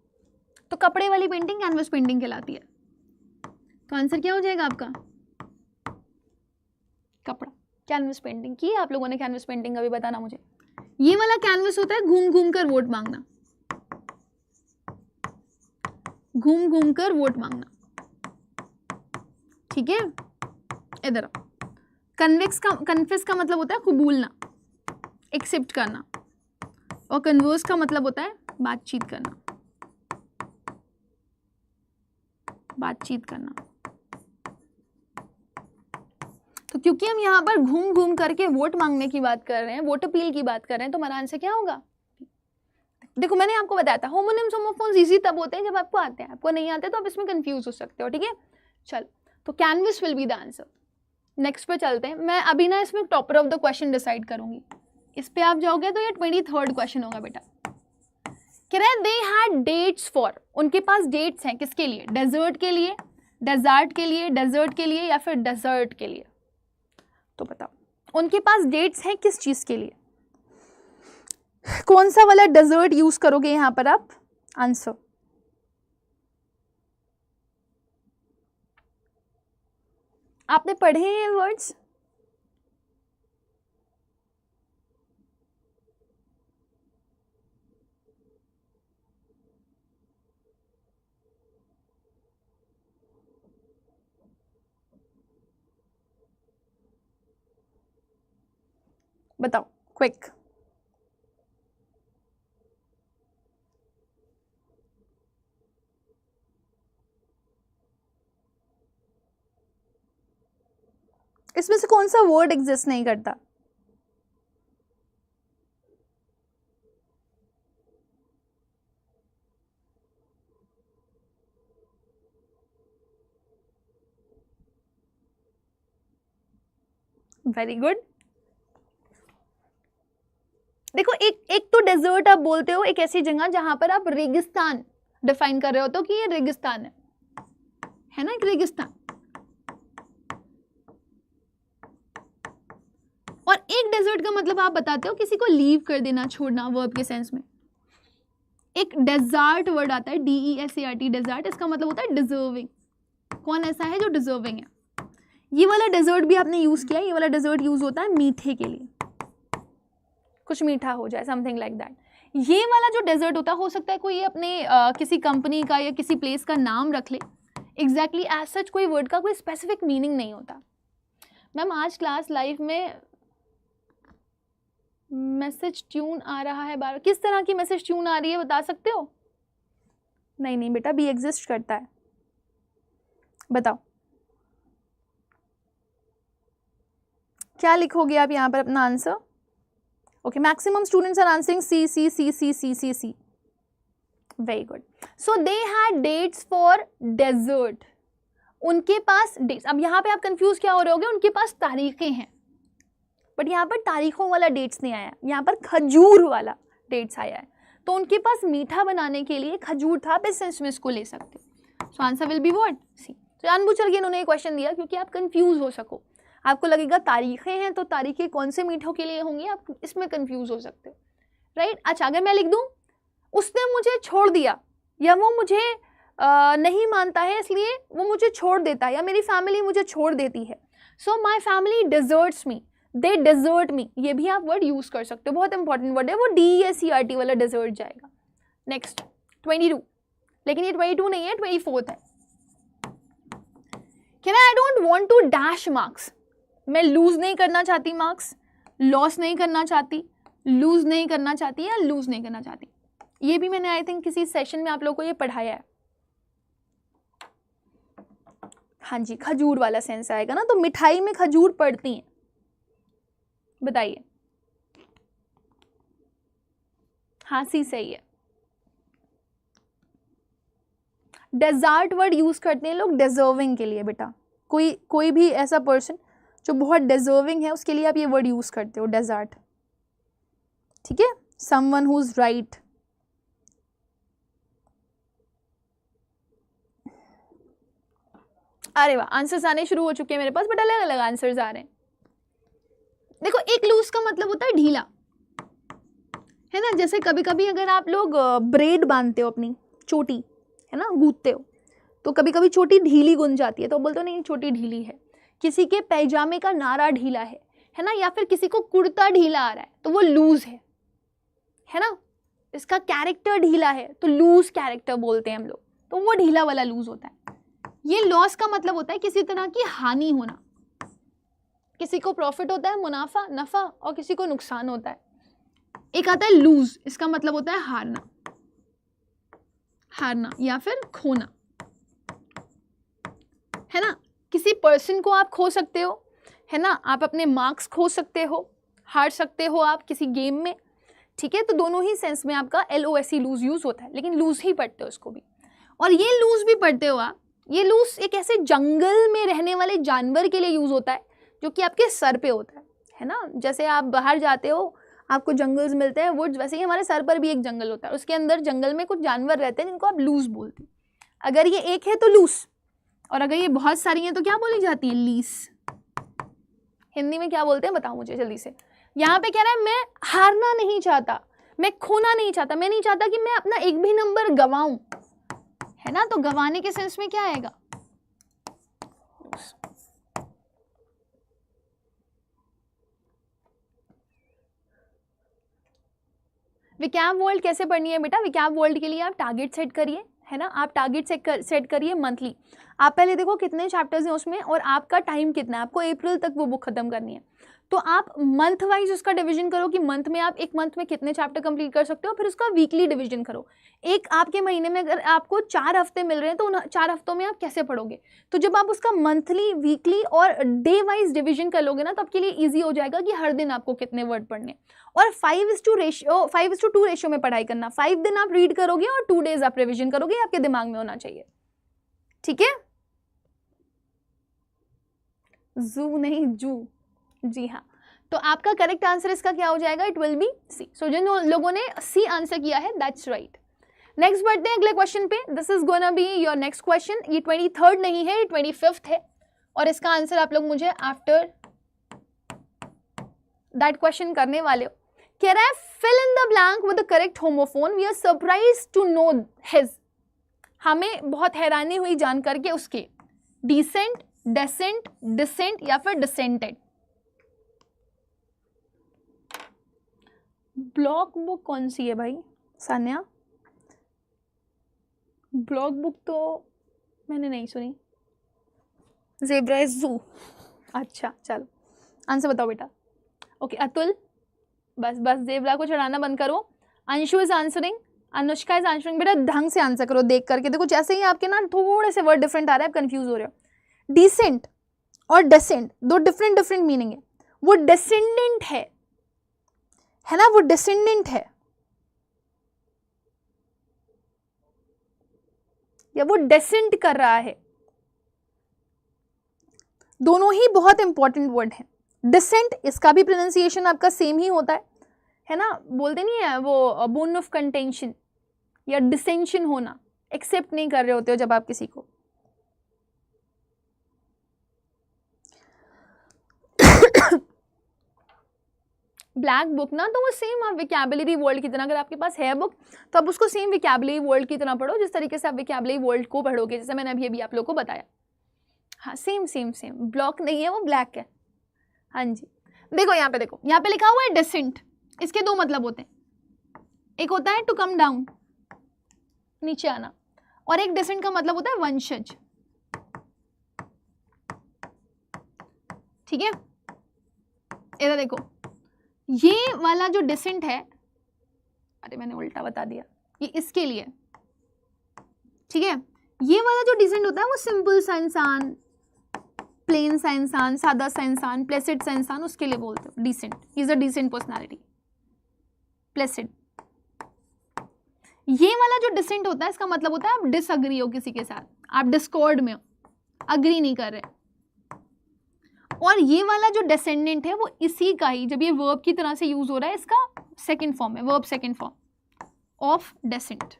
Speaker 1: तो कपड़े वाली पेंटिंग कैनवस पेंटिंग कहलाती है, तो आंसर क्या हो जाएगा आपका, कपड़ा। कैनवस पेंटिंग की आप लोगों ने, कैनवस पेंटिंग का भी बताना मुझे। ये वाला कैनवस होता है घूम घूम कर वोट मांगना, घूम घूम कर वोट मांगना, ठीक है। इधर कन्फेस का मतलब होता है कबूलना, एक्सेप्ट करना, और कन्वर्स का मतलब होता है बातचीत करना, बातचीत करना। तो क्योंकि हम यहाँ पर घूम घूम करके वोट मांगने की बात कर रहे हैं, वोट अपील की बात कर रहे हैं, तो हमारा आंसर क्या होगा। देखो मैंने आपको बताया था होमोनिम्स होमोफोन्स इजी तब होते हैं जब आपको आते हैं, आपको नहीं आते तो आप इसमें कंफ्यूज हो सकते हो, ठीक है। चल तो canvas will be the answer. Next पे चलते हैं। मैं अभी ना इसमें topper of the question decide करूंगी, इस पे आप जाओगे तो ये 23rd क्वेश्चन होगा बेटा। कह रहे हैं दे हैड डेट्स फॉर, उनके पास डेट्स हैं किसके लिए, डेजर्ट के लिए, डेजर्ट के लिए, डेजर्ट के लिए या फिर डेजर्ट के लिए। तो बताओ उनके पास डेट्स हैं किस चीज के लिए, कौन सा वाला डेजर्ट यूज करोगे यहां पर आप आंसर। आपने पढ़े हैं वर्ड्स, बताओ क्विक। इसमें से कौन सा वर्ड एग्जिस्ट नहीं करता। Very good. देखो एक तो डेजर्ट आप बोलते हो एक ऐसी जगह जहां पर आप रेगिस्तान डिफाइन कर रहे हो, तो कि ये रेगिस्तान है ना, एक रेगिस्तान। और एक डेजर्ट का मतलब आप बताते हो किसी को लीव कर देना, छोड़ना, वर्ब के सेंस में। एक डेजर्ट वर्ड आता है DESERT, डेजर्ट, इसका मतलब होता है डिजर्विंग। कौन ऐसा है जो डिजर्विंग है। ये वाला डेजर्ट भी आपने यूज किया, ये वाला डेजर्ट यूज होता है मीठे के लिए, कुछ मीठा हो जाए, समथिंग लाइक दैट। ये वाला जो डेजर्ट होता है, हो सकता है कोई अपने किसी कंपनी का या किसी प्लेस का नाम रख ले। एग्जैक्टली एज सच कोई वर्ड का कोई स्पेसिफिक मीनिंग नहीं होता। मैम आज क्लास लाइव में मैसेज ट्यून आ रहा है बार, किस तरह की मैसेज ट्यून आ रही है बता सकते हो। नहीं नहीं बेटा भी एग्जिस्ट करता है, बताओ क्या लिखोगे आप यहाँ पर अपना answer. Okay maximum students are answering C C C C C C C, very good. So they had dates for dessert, उनके पास डेट्स। अब यहाँ पे आप कंफ्यूज क्या हो रहे होगे, उनके पास तारीखें हैं, बट यहाँ पर तारीखों वाला डेट्स नहीं आया, यहाँ पर खजूर वाला डेट्स आया है। तो उनके पास मीठा बनाने के लिए खजूर था, आप इस सेंस में इसको ले सकते हो। So answer will be what, C. तो जानबूझ करके इन्होंने ये क्वेश्चन दिया क्योंकि आप कंफ्यूज हो सको। आपको लगेगा तारीखें हैं तो तारीखें कौन से मीठों के लिए होंगी, आप इसमें कंफ्यूज हो सकते हो, राइट। अच्छा अगर मैं लिख दूं उसने मुझे छोड़ दिया, या वो मुझे नहीं मानता है इसलिए वो मुझे छोड़ देता है, या मेरी फैमिली मुझे छोड़ देती है। So my family deserts me, they desert me, ये भी आप वर्ड यूज कर सकते हो, बहुत इंपॉर्टेंट वर्ड है वो, DESERT वाला डिजर्ट जाएगा। नेक्स्ट 22, लेकिन ये 22 नहीं है, 24th है। Can I don't want to dash marks, मैं लूज नहीं करना चाहती मार्क्स, लॉस नहीं करना चाहती, लूज नहीं करना चाहती या लूज नहीं करना चाहती। ये भी मैंने आई थिंक किसी सेशन में आप लोगों को ये पढ़ाया है। हाँ जी खजूर वाला सेंस आएगा ना, तो मिठाई में खजूर पड़ती हैं, बताइए। हाँ सी सही है। डेजर्ट वर्ड यूज़ करते हैं लोग डिजर्विंग के लिए बेटा, कोई भी ऐसा पर्सन जो बहुत डिजर्विंग है उसके लिए आप ये वर्ड यूज़ करते हो डेजर्ट, ठीक है, समवन हु इज राइट। अरे वाह, आंसर्स आने शुरू हो चुके हैं मेरे पास, बट अलग अलग आंसर्स आ रहे हैं। देखो, एक लूज का मतलब होता है ढीला, है ना, जैसे कभी कभी अगर आप लोग ब्रेड बांधते हो अपनी चोटी, है ना, गूंथते हो, तो कभी कभी चोटी ढीली गुंज जाती है, तो बोलते हो नहीं चोटी ढीली है। किसी के पैजामे का नारा ढीला है ना, या फिर किसी को कुर्ता ढीला आ रहा है तो वो लूज है ना, इसका कैरेक्टर ढीला है तो लूज कैरेक्टर बोलते हैं हम लोग, तो वो ढीला वाला लूज होता है। ये लॉस का मतलब होता है किसी तरह की हानि होना, किसी को प्रॉफिट होता है, मुनाफा, नफा, और किसी को नुकसान होता है। एक आता है लूज, इसका मतलब होता है हारना या फिर खोना, है ना। किसी पर्सन को आप खो सकते हो, है ना, आप अपने मार्क्स खो सकते हो, हार सकते हो आप किसी गेम में, ठीक है। तो दोनों ही सेंस में आपका LOSE लूज यूज होता है, लेकिन लूज ही पढ़ते हो इसको भी, और ये लूज भी पढ़ते हो आप। ये लूज एक ऐसे जंगल में रहने वाले जानवर के लिए यूज होता है जो कि आपके सर पे होता है ना। जैसे आप बाहर जाते हो, आपको जंगल्स मिलते हैं, वुड्स, वैसे ही हमारे सर पर भी एक जंगल होता है, उसके अंदर जंगल में कुछ जानवर रहते हैं जिनको आप लूज बोलते हैं। अगर ये एक है तो लूज, और अगर ये बहुत सारी हैं तो क्या बोली जाती है, लीस। हिंदी में क्या बोलते हैं बताओ मुझे जल्दी से। यहाँ पे कह रहा है मैं हारना नहीं चाहता, मैं खोना नहीं चाहता, मैं नहीं चाहता कि मैं अपना एक भी नंबर गवाऊं, है ना। तो गवाने के सेंस में क्या आएगा, विकैब वर्ल्ड कैसे पढ़नी है बेटा। विकैब वर्ल्ड के लिए आप टारगेट सेट करिए, है ना, आप टारगेट सेट करिए मंथली। आप पहले देखो कितने चैप्टर्स हैं उसमें और आपका टाइम कितना है, आपको अप्रैल तक वो बुक खत्म करनी है, तो आप मंथ वाइज उसका डिवीजन करो कि मंथ में आप एक मंथ में कितने चैप्टर कंप्लीट कर सकते हो, फिर उसका वीकली डिवीजन करो। एक आपके महीने में अगर आपको 4 हफ्ते मिल रहे हैं तो उन 4 हफ्तों में आप कैसे पढ़ोगे। तो जब आप उसका मंथली, वीकली और डे वाइज डिवीजन कर लोगे ना, तो आपके लिए ईजी हो जाएगा कि हर दिन आपको कितने वर्ड पढ़ने। और 5:2 रेशियो में पढ़ाई करना। 5 दिन आप रीड करोगे और 2 डेज आप रिविजन करोगे, आपके दिमाग में होना चाहिए, ठीक है। जू नहीं जू, जी हाँ। तो आपका करेक्ट आंसर इसका क्या हो जाएगा, इट विल बी सी। सो जिन लोगों ने सी आंसर किया है दैट्स राइट। नेक्स्ट बढ़ते हैं अगले क्वेश्चन पे। This is gonna be your next question. ये 23rd नहीं है, ये 25th है, और इसका आंसर आप लोग मुझे आफ्टर दैट क्वेश्चन करने वाले हो। कह रहा है fill in the blank with the correct homophone, we are surprised to know his. हमें बहुत हैरानी हुई जान करके उसके। डिसेंट, डेसेंट, डिसेंट या फिर डिसेंटेड। ब्लॉक बुक कौन सी है भाई सान्या, ब्लॉक बुक तो मैंने नहीं सुनी। ज़ेब्रा इज जू, अच्छा चलो आंसर बताओ बेटा। ओके अतुल, बस ज़ेब्रा को चढ़ाना बंद करो। Anshu is answering, Anushka is answering. बेटा ढंग से आंसर करो देख करके। देखो जैसे ही आपके ना थोड़े से वर्ड डिफरेंट आ रहे हैं, आप कंफ्यूज हो रहे हो। डिसेंट और डेसेंट दो डिफरेंट मीनिंग है। वो डिसेंडेंट है ना, वो डिसेंडेंट है या वो डेसेंट कर रहा है। दोनों ही बहुत इंपॉर्टेंट वर्ड हैं। डिसेंट, इसका भी प्रोनाउंसिएशन आपका सेम ही होता है ना। बोलते नहीं है वो बोन ऑफ कंटेंशन या डिसेंशन होना, एक्सेप्ट नहीं कर रहे होते हो जब आप किसी को। ब्लैक बुक ना, तो वो सेम आप विकैबुलरी वर्ल्ड की तरह, अगर आपके पास है बुक तो आप उसको सेम विकैबुलरी वर्ल्ड की तरह पढ़ो, जिस तरीके से आप विकैबुलरी वर्ल्ड को पढ़ोगे, जैसे मैंने अभी आप लोगों को बताया। हाँ सेम। ब्लॉक नहीं है वो, ब्लैक है। हाँ जी देखो यहाँ पे लिखा हुआ है डिसेंट। इसके दो मतलब होते हैं, एक होता है टू कम डाउन, नीचे आना, और एक डिसेंट का मतलब होता है वंशज, ठीक है। इधर देखो, ये वाला जो डिसेंट है, अरे मैंने उल्टा बता दिया, ये इसके लिए, ठीक है। ये वाला जो डिसेंट होता है वो सिंपल सा इंसान, प्लेन सा इंसान, सादा सा इंसान, प्लेसिड सा इंसान, उसके लिए बोलते हो decent. He is a decent personality, placid. ये वाला जो डिसेंट होता है इसका मतलब होता है आप डिसअग्री हो किसी के साथ, आप डिस्कॉर्ड में हो, अग्री नहीं कर रहे। और ये वाला जो डिसेंडेंट है वो इसी का ही, जब ये वर्ब की तरह से यूज हो रहा है, इसका सेकंड फॉर्म है, verb second form of descent,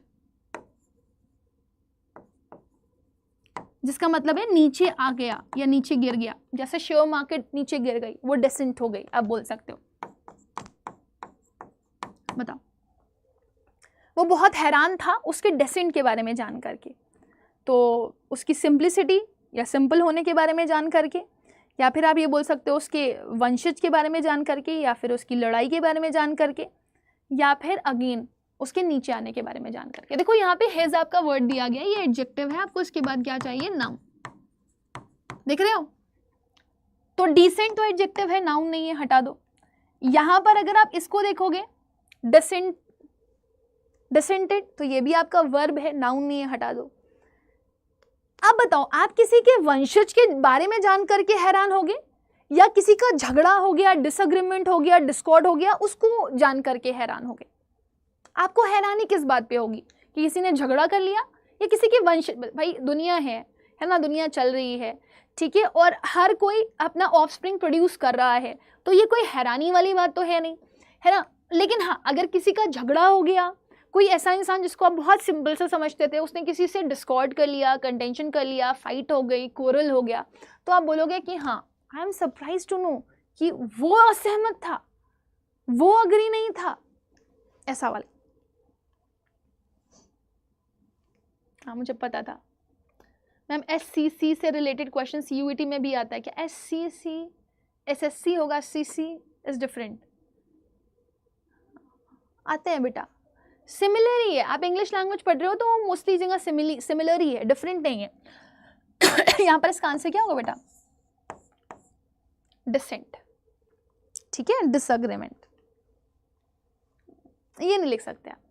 Speaker 1: जिसका मतलब है नीचे आ गया या नीचे गिर गया। जैसे शेयर मार्केट नीचे गिर गई, वो डेसेंट हो गई, आप बोल सकते हो। बताओ, वो बहुत हैरान था उसके डेसेंट के बारे में जान करके, तो उसकी सिंप्लिसिटी या सिंपल होने के बारे में जान करके, या फिर आप ये बोल सकते हो उसके वंशज के बारे में जान करके, या फिर उसकी लड़ाई के बारे में जान करके, या फिर अगेन उसके नीचे आने के बारे में जान करके। देखो यहाँ पे हैज आपका वर्ड दिया गया, ये एडजेक्टिव है, आपको इसके बाद क्या चाहिए, नाउन। देख रहे हो, तो डिसेंट तो एडजेक्टिव है, नाउन नहीं है, हटा दो। यहाँ पर अगर आप इसको देखोगे डिसेंट, डिसेंटेड, तो ये भी आपका वर्ब है, नाउन नहीं है, हटा दो। अब बताओ, आप किसी के वंशज के बारे में जान करके हैरान होगे, या किसी का झगड़ा हो गया, डिसएग्रीमेंट हो गया, डिस्कॉर्ड हो गया, उसको जान करके हैरान होगे? आपको हैरानी किस बात पे होगी, कि किसी ने झगड़ा कर लिया या किसी के वंश? भाई दुनिया है ना, दुनिया चल रही है, ठीक है, और हर कोई अपना ऑफस्प्रिंग प्रोड्यूस कर रहा है, तो ये कोई हैरानी वाली बात तो है नहीं, है ना। लेकिन हाँ, अगर किसी का झगड़ा हो गया, कोई ऐसा इंसान जिसको आप बहुत सिंपल से समझते थे, उसने किसी से डिस्कॉर्ड कर लिया, कंटेंशन कर लिया, फाइट हो गई, कोरल हो गया, तो आप बोलोगे कि हाँ, I am surprise to know कि वो असहमत था, वो अग्री नहीं था, ऐसा वाला। हाँ, मुझे पता था मैम, SCC से रिलेटेड क्वेश्चन CUET में भी आता है क्या? SCC SSC होगा, CC इज डिफरेंट, आते हैं बेटा, सिमिलर ही है। आप इंग्लिश लैंग्वेज पढ़ रहे हो तो मोस्टली जगह सिमिलर ही है, डिफरेंट नहीं है। यहाँ पर इसका आंसर क्या होगा बेटा? डिसेंट, ठीक है, डिसएग्रीमेंट, ये नहीं लिख सकते आप।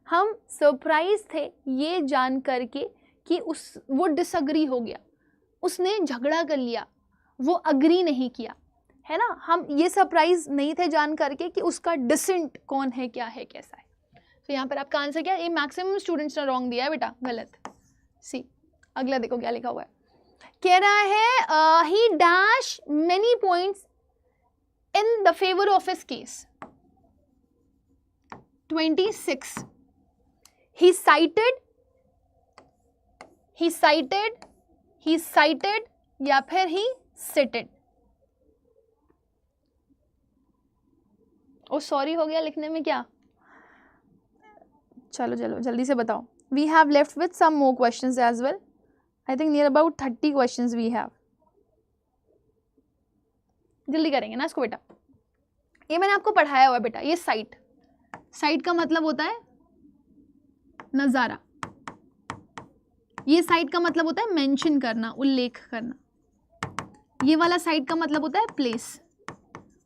Speaker 1: हम सरप्राइज थे ये जान करके कि वो डिसअग्री हो गया, उसने झगड़ा कर लिया, वो अग्री नहीं किया, है ना। हम ये सरप्राइज नहीं थे जान करके कि उसका डिसेंट कौन है, क्या है, कैसा है। तो यहाँ पर आपका आंसर क्या है? ये मैक्सिमम स्टूडेंट्स ने रॉन्ग दिया है बेटा, गलत। सी, अगला देखो क्या लिखा हुआ है, कह रहा है ही dash many points in the favour of his case. 26 he cited या फिर he cited। ओ सॉरी, हो गया लिखने में क्या? चलो चलो जल्दी से बताओ। We have left with some more questions as well. I think near about 30 questions we have. जल्दी करेंगे ना इसको बेटा। ये मैंने आपको पढ़ाया हुआ है बेटा। ये साइट, साइट का मतलब होता है नज़ारा। ये साइट का मतलब होता है मेंशन करना, उल्लेख करना। ये वाला साइट का मतलब होता है प्लेस,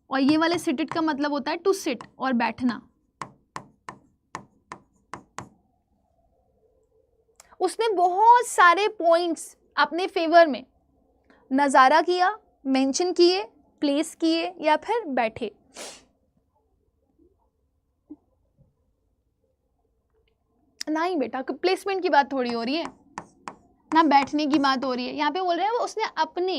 Speaker 1: और ये वाले सिटेड का मतलब होता है टू सिट और बैठना। उसने बहुत सारे पॉइंट्स अपने फेवर में नज़ारा किया, मेंशन किए, प्लेस किए या फिर बैठे। नहीं बेटा, प्लेसमेंट की बात थोड़ी हो रही है ना, बैठने की बात हो रही है। यहाँ पे बोल रहे हैं वो उसने अपने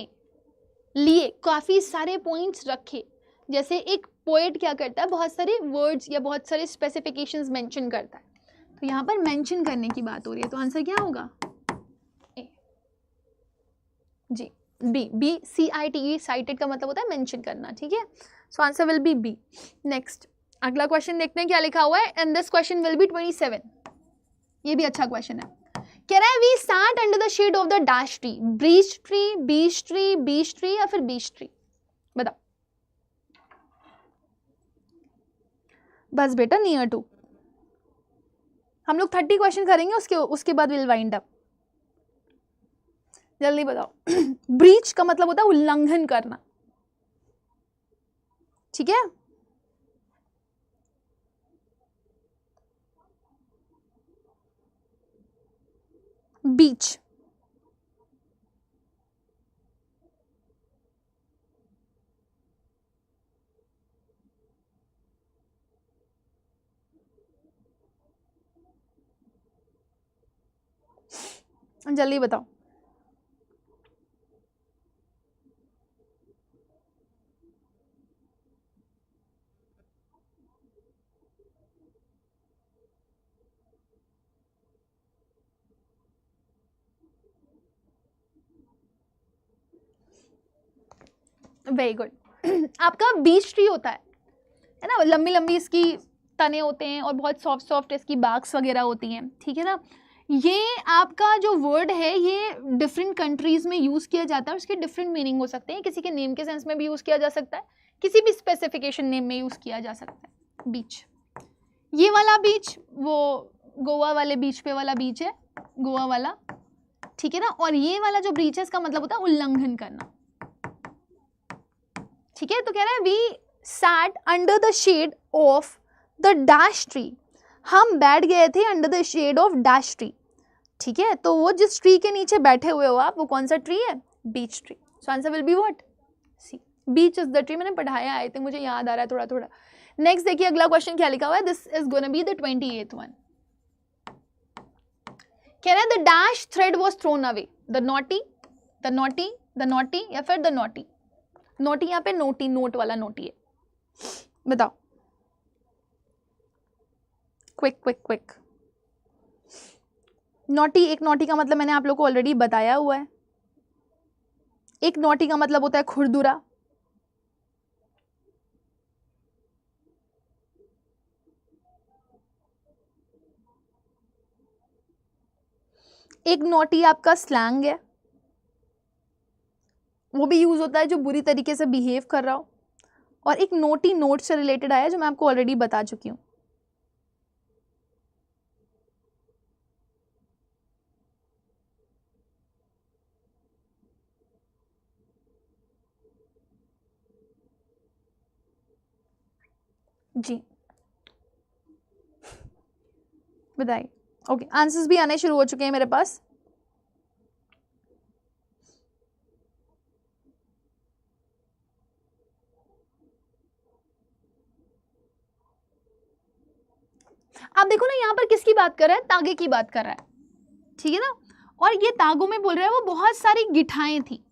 Speaker 1: लिए काफ़ी सारे पॉइंट्स रखे। जैसे एक पोएट क्या करता है, बहुत सारे वर्ड्स या बहुत सारे स्पेसिफिकेशंस मेंशन करता है, तो यहाँ पर मेंशन करने की बात हो रही है, तो आंसर क्या होगा? ए जी, बी CITE, साइटेड का मतलब होता है मेंशन करना, ठीक है। So answer will be B. Next अगला क्वेश्चन देखते हैं क्या लिखा हुआ है, and this question will be 27। ये भी अच्छा क्वेश्चन है। कह रहा है we sat under the shade of the dash tree, breach tree, beech tree, beech tree या फिर बीच ट्री? बताओ। बस बेटा नियर टू। हम लोग 30 क्वेश्चन करेंगे, उसके बाद विल वाइंड अप। जल्दी बताओ। ब्रीच का मतलब होता है उल्लंघन करना, ठीक है। बीच, जल्दी बताओ। Very good. आपका बीच ट्री होता है ना, लंबी लंबी इसकी तने होते हैं और बहुत सॉफ्ट सॉफ्ट इसकी बाग्स वगैरह होती हैं, ठीक है ना। ये आपका जो वर्ड है ये डिफरेंट कंट्रीज में यूज़ किया जाता है और इसके डिफरेंट मीनिंग हो सकते हैं। किसी के नेम के सेंस में भी यूज़ किया जा सकता है, किसी भी स्पेसिफिकेशन नेम में यूज़ किया जा सकता है। बीच, ये वाला बीच वो गोवा वाले बीच पे वाला बीच है, गोवा वाला, ठीक है ना। और ये वाला जो ब्रीच है इसका मतलब होता है उल्लंघन करना, ठीक है। तो कह रहा है we sat under the shade of the dash tree, हम बैठ गए थे under the shade of dash tree, ठीक है। तो वो जिस ट्री के नीचे बैठे हुए हो आप, वो कौन सा ट्री है? Beech tree. So answer will be what? C, beech is the tree. मैंने पढ़ाया आई थिंक, मुझे याद आ रहा है थोड़ा थोड़ा। नेक्स्ट देखिए अगला क्वेश्चन क्या लिखा हुआ है, this is gonna be the 28th one. कह रहा है the dash thread was thrown away, the naughty, the naughty, the naughty या फिर द नॉटी। नोटी यहाँ पे नोटी, नोट वाला नोटी है, बताओ क्विक क्विक क्विक। नोटी, एक नोटी का मतलब मैंने आप लोग को ऑलरेडी बताया हुआ है। एक नोटी का मतलब होता है खुरदुरा, एक नोटी आपका स्लैंग है, वो भी यूज होता है जो बुरी तरीके से बिहेव कर रहा हो। और एक नोटी नोट से रिलेटेड आया जो मैं आपको ऑलरेडी बता चुकी हूं। जी बताइए। ओके, आंसर्स भी आने शुरू हो चुके हैं मेरे पास। आप देखो ना यहाँ पर किसकी बात कर रहा है? तागे की बात कर रहा है, ठीक है ना। और ये तागों में बोल रहा है वो बहुत सारी गिठाएं थी,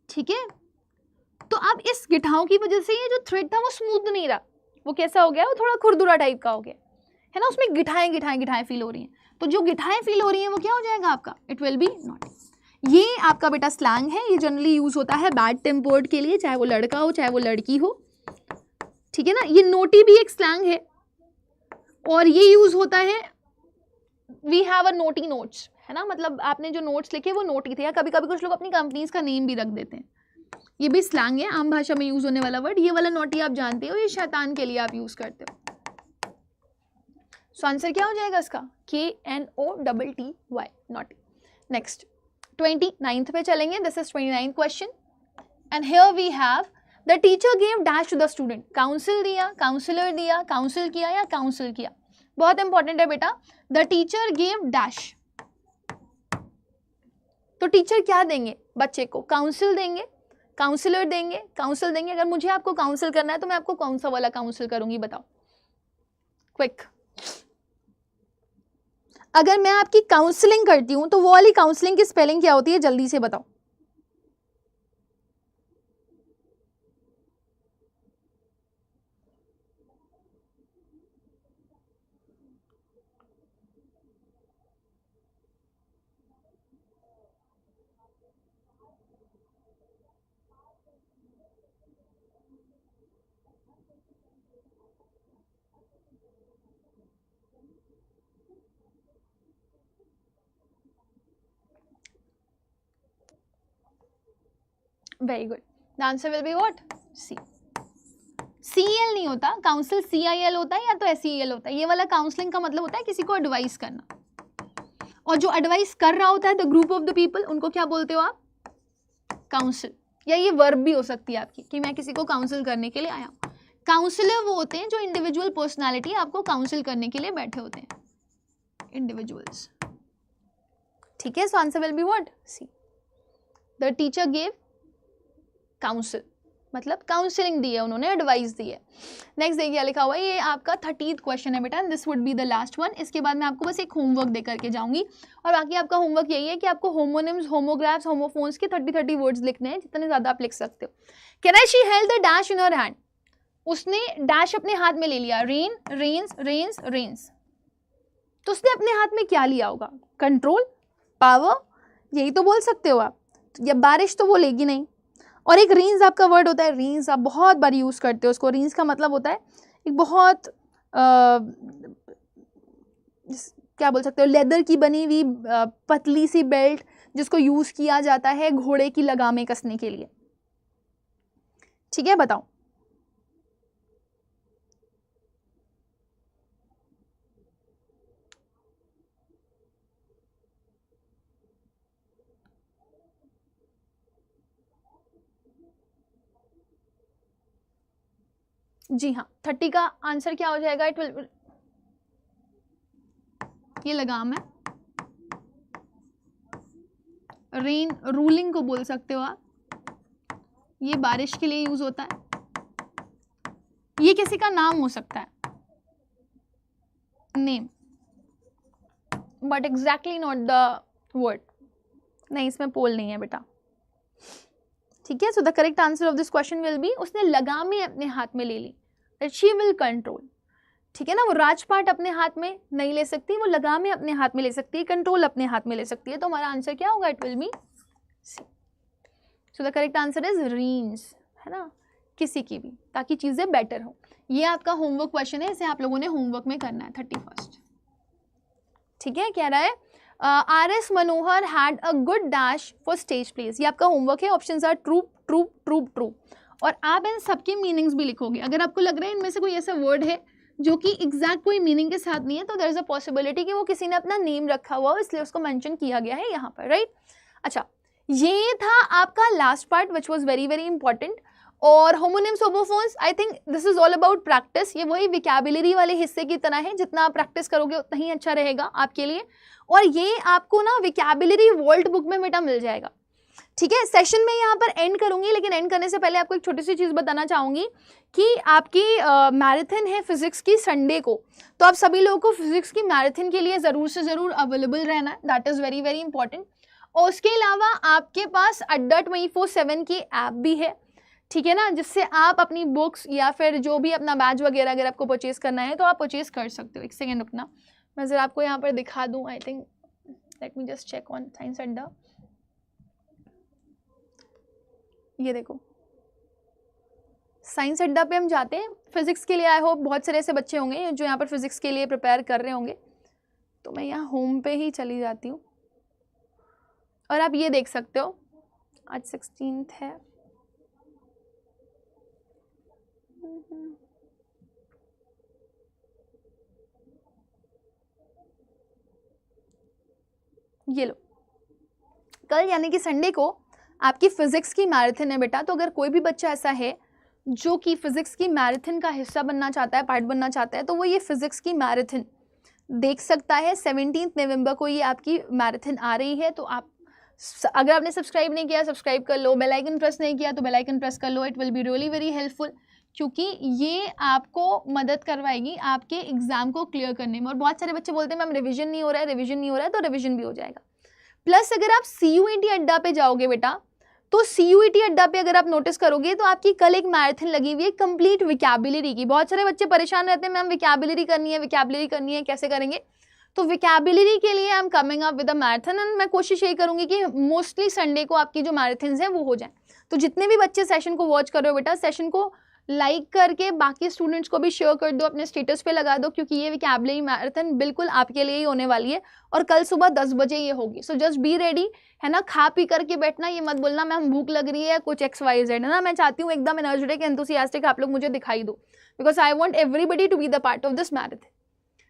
Speaker 1: ठीक है। तो अब इस गिठाओं की वजह से ये जो थ्रेड था वो स्मूथ नहीं रहा, वो कैसा हो गया? वो थोड़ा खुरदुरा टाइप का हो गया, है ना। उसमें गिठाएं गिठाएं गिठाएं फील हो रही हैं। तो जो गिठाएं फील हो रही हैं वो क्या हो जाएगा आपका? It will B not. ये आपका बेटा स्लैंग है, ये जनरली यूज होता है बैड टेम्पर्ड के लिए, चाहे वो लड़का हो चाहे वो लड़की हो, ठीक है ना। ये नोटी भी एक स्लैंग है और ये यूज होता है, we have a naughty notes, है ना। मतलब आपने जो नोट्स लिखे वो नोटी थे, या कभी कभी कुछ लोग अपनी कंपनीज का नेम भी रख देते हैं। ये भी स्लैंग है, आम भाषा में यूज होने वाला वर्ड। ये वाला नोटी आप जानते हो, ये शैतान के लिए आप यूज करते हो। सो आंसर क्या हो जाएगा इसका? KNOTTY, naughty. नेक्स्ट 29th पे चलेंगे। This is 29th question and here we have the teacher gave dash to the student. Council दिया, काउंसिलर दिया, काउंसिल किया या काउंसिल किया। बहुत इंपॉर्टेंट है बेटा, द टीचर गेव डैश। तो टीचर क्या देंगे बच्चे को? काउंसिल देंगे, काउंसिलर देंगे, काउंसिल देंगे। अगर मुझे आपको काउंसिल करना है तो मैं आपको कौन सा वाला काउंसिल करूंगी बताओ क्विक। अगर मैं आपकी काउंसलिंग करती हूं तो वो वाली काउंसलिंग की स्पेलिंग क्या होती है? जल्दी से बताओ। Very good, the answer will be what? C. CL नहीं होता, काउंसिल CIL होता है या तो SEL होता है। ये वाला काउंसलिंग का मतलब होता है किसी को एडवाइस करना, और जो एडवाइस कर रहा होता है the group of the people, उनको क्या बोलते हो आप? काउंसिल। या ये वर्ब भी हो सकती है आपकी कि मैं किसी को काउंसिल करने के लिए आया हूँ। काउंसिलर वो होते हैं जो इंडिविजुअल पर्सनालिटी आपको काउंसिल करने के लिए बैठे होते हैं, इंडिविजुअल्स, ठीक है। So answer will be what? C, the teacher gave counsel. मतलब काउंसलिंग दी है उन्होंने, एडवाइस दी है। नेक्स्ट देखिए क्या लिखा हुआ है, ये आपका 30th क्वेश्चन है बेटा, this would be the last one. इसके बाद मैं आपको बस एक होमवर्क दे करके जाऊंगी और बाकी आपका होमवर्क यही है कि आपको होमोनिम्स, होमोग्राफ्स, होमोफोन्स के 30 वर्ड्स लिखने हैं, जितने ज़्यादा आप लिख सकते हो। Can I she held the dash in her hand, उसने डैश अपने हाथ में ले लिया, रेन, रेन्स, रेन्स, रेन्स, तो उसने अपने हाथ में क्या लिया होगा? कंट्रोल, पावर, यही तो बोल सकते हो आप। या बारिश तो वो लेगी नहीं। और एक रेन्स आपका वर्ड होता है, रेन्स आप बहुत बार यूज़ करते हो उसको। रेन्स का मतलब होता है एक बहुत क्या बोल सकते हो, लेदर की बनी हुई पतली सी बेल्ट जिसको यूज़ किया जाता है घोड़े की लगामें कसने के लिए। ठीक है, बताओ। जी हाँ, 30 का आंसर क्या हो जाएगा? इट विल, ये लगाम है, रेन रूलिंग को बोल सकते हो आप, ये बारिश के लिए यूज होता है, ये किसी का नाम हो सकता है, name, but exactly not the word. नहीं, इसमें पोल नहीं है बेटा। ठीक है, सो the correct answer of this question will B, उसने लगामें अपने हाथ में ले ली, दैट शी विल कंट्रोल। ठीक है ना, वो राजपाट अपने हाथ में नहीं ले सकती, वो लगामें अपने हाथ में ले सकती है, कंट्रोल अपने हाथ में ले सकती है। तो हमारा आंसर क्या होगा? It will be C. So the correct answer is range, है ना, किसी की भी, ताकि चीज़ें बेटर हो। ये आपका होमवर्क क्वेश्चन है, इसे आप लोगों ने होमवर्क में करना है 31st। ठीक है, कह रहा है RS Manohar had a good dash for stage place. ये आपका होमवर्क है, options are true, true, true, true. और आप इन सबके मीनिंग्स भी लिखोगे। अगर आपको लग रहा है इनमें से कोई ऐसा वर्ड है जो कि एग्जैक्ट कोई मीनिंग के साथ नहीं है, तो देयर इज अ पॉसिबिलिटी कि वो किसी ने अपना नेम रखा हुआ हो, इसलिए उसको मेंशन किया गया है यहाँ पर, राइट। अच्छा, ये था आपका last part which was very very important. और homonyms, homophones, I think this is all about practice. ये वही विकैबुलरी वाले हिस्से की तरह है, जितना आप प्रैक्टिस करोगे उतना ही अच्छा रहेगा आपके लिए। और ये आपको ना विकैबुलरी वर्ल्ड बुक में बेटा मिल जाएगा। ठीक है, सेशन में यहाँ पर एंड करूंगी, लेकिन एंड करने से पहले आपको एक छोटी सी चीज़ बताना चाहूँगी कि आपकी मैराथन है फिजिक्स की संडे को, तो आप सभी लोगों को फिजिक्स की मैराथन के लिए ज़रूर से ज़रूर अवेलेबल रहना है, that is very very important. और उसके अलावा आपके पास अड्डा 24/7 की ऐप भी है, ठीक है ना, जिससे आप अपनी बुक्स या फिर जो भी अपना बैच वगैरह अगर आपको परचेज़ करना है तो आप परचेज़ कर सकते हो। एक सेकेंड रुकना, मैं ज़रा आपको यहाँ पर दिखा दूँ। I think let me just check on science Adda. ये देखो, साइंस अड्डा पे हम जाते हैं फिजिक्स के लिए। आई होप बहुत सारे ऐसे बच्चे होंगे जो यहाँ पर फिजिक्स के लिए प्रिपेयर कर रहे होंगे। तो मैं यहाँ होम पे ही चली जाती हूँ और आप ये देख सकते हो, आज 16th है। ये लो, कल यानी कि संडे को आपकी फिजिक्स की मैराथन है बेटा। तो अगर कोई भी बच्चा ऐसा है जो कि फिजिक्स की मैराथन का हिस्सा बनना चाहता है, पार्ट बनना चाहता है, तो वो ये फिजिक्स की मैराथन देख सकता है। 17 नवंबर को ये आपकी मैराथन आ रही है। तो आप, अगर आपने सब्सक्राइब नहीं किया सब्सक्राइब कर लो, बेल आइकन प्रेस नहीं किया तो बेल आइकन प्रेस कर लो। It will be really very helpful, क्योंकि ये आपको मदद करवाएगी आपके एग्जाम को क्लियर करने में। और बहुत सारे बच्चे बोलते हैं मैम रिवीजन नहीं हो रहा है, रिवीजन नहीं हो रहा है, तो रिवीजन भी हो जाएगा। प्लस अगर आप CUET अड्डा पे जाओगे बेटा, तो CUET अड्डा पे अगर आप नोटिस करोगे तो आपकी कल एक मैराथन लगी हुई है कंप्लीट विकैबुलरी की। बहुत सारे बच्चे परेशान रहते हैं मैम विकैबुलरी करनी है, विकैबुलरी करनी है, कैसे करेंगे? तो विकैबुलरी के लिए I am coming up with a marathon, and मैं कोशिश यही करूंगी कि मोस्टली संडे को आपकी जो मैराथन्स हैं वो हो जाए। तो जितने भी बच्चे सेशन को वॉच कर रहे हो बेटा, सेशन को लाइक करके बाकी स्टूडेंट्स को भी शेयर कर दो, अपने स्टेटस पे लगा दो, क्योंकि ये विकैबुलरी मैराथन बिल्कुल आपके लिए ही होने वाली है और कल सुबह 10 बजे ये होगी। सो जस्ट बी रेडी, है ना। खा पी करके बैठना, ये मत बोलना मैम भूख लग रही है कुछ XYZ, है ना। मैं चाहती हूँ एकदम एनर्जेटिक एंथुसियास्टिक आप लोग मुझे दिखाई दो, because I want everybody to be the part of this marathon,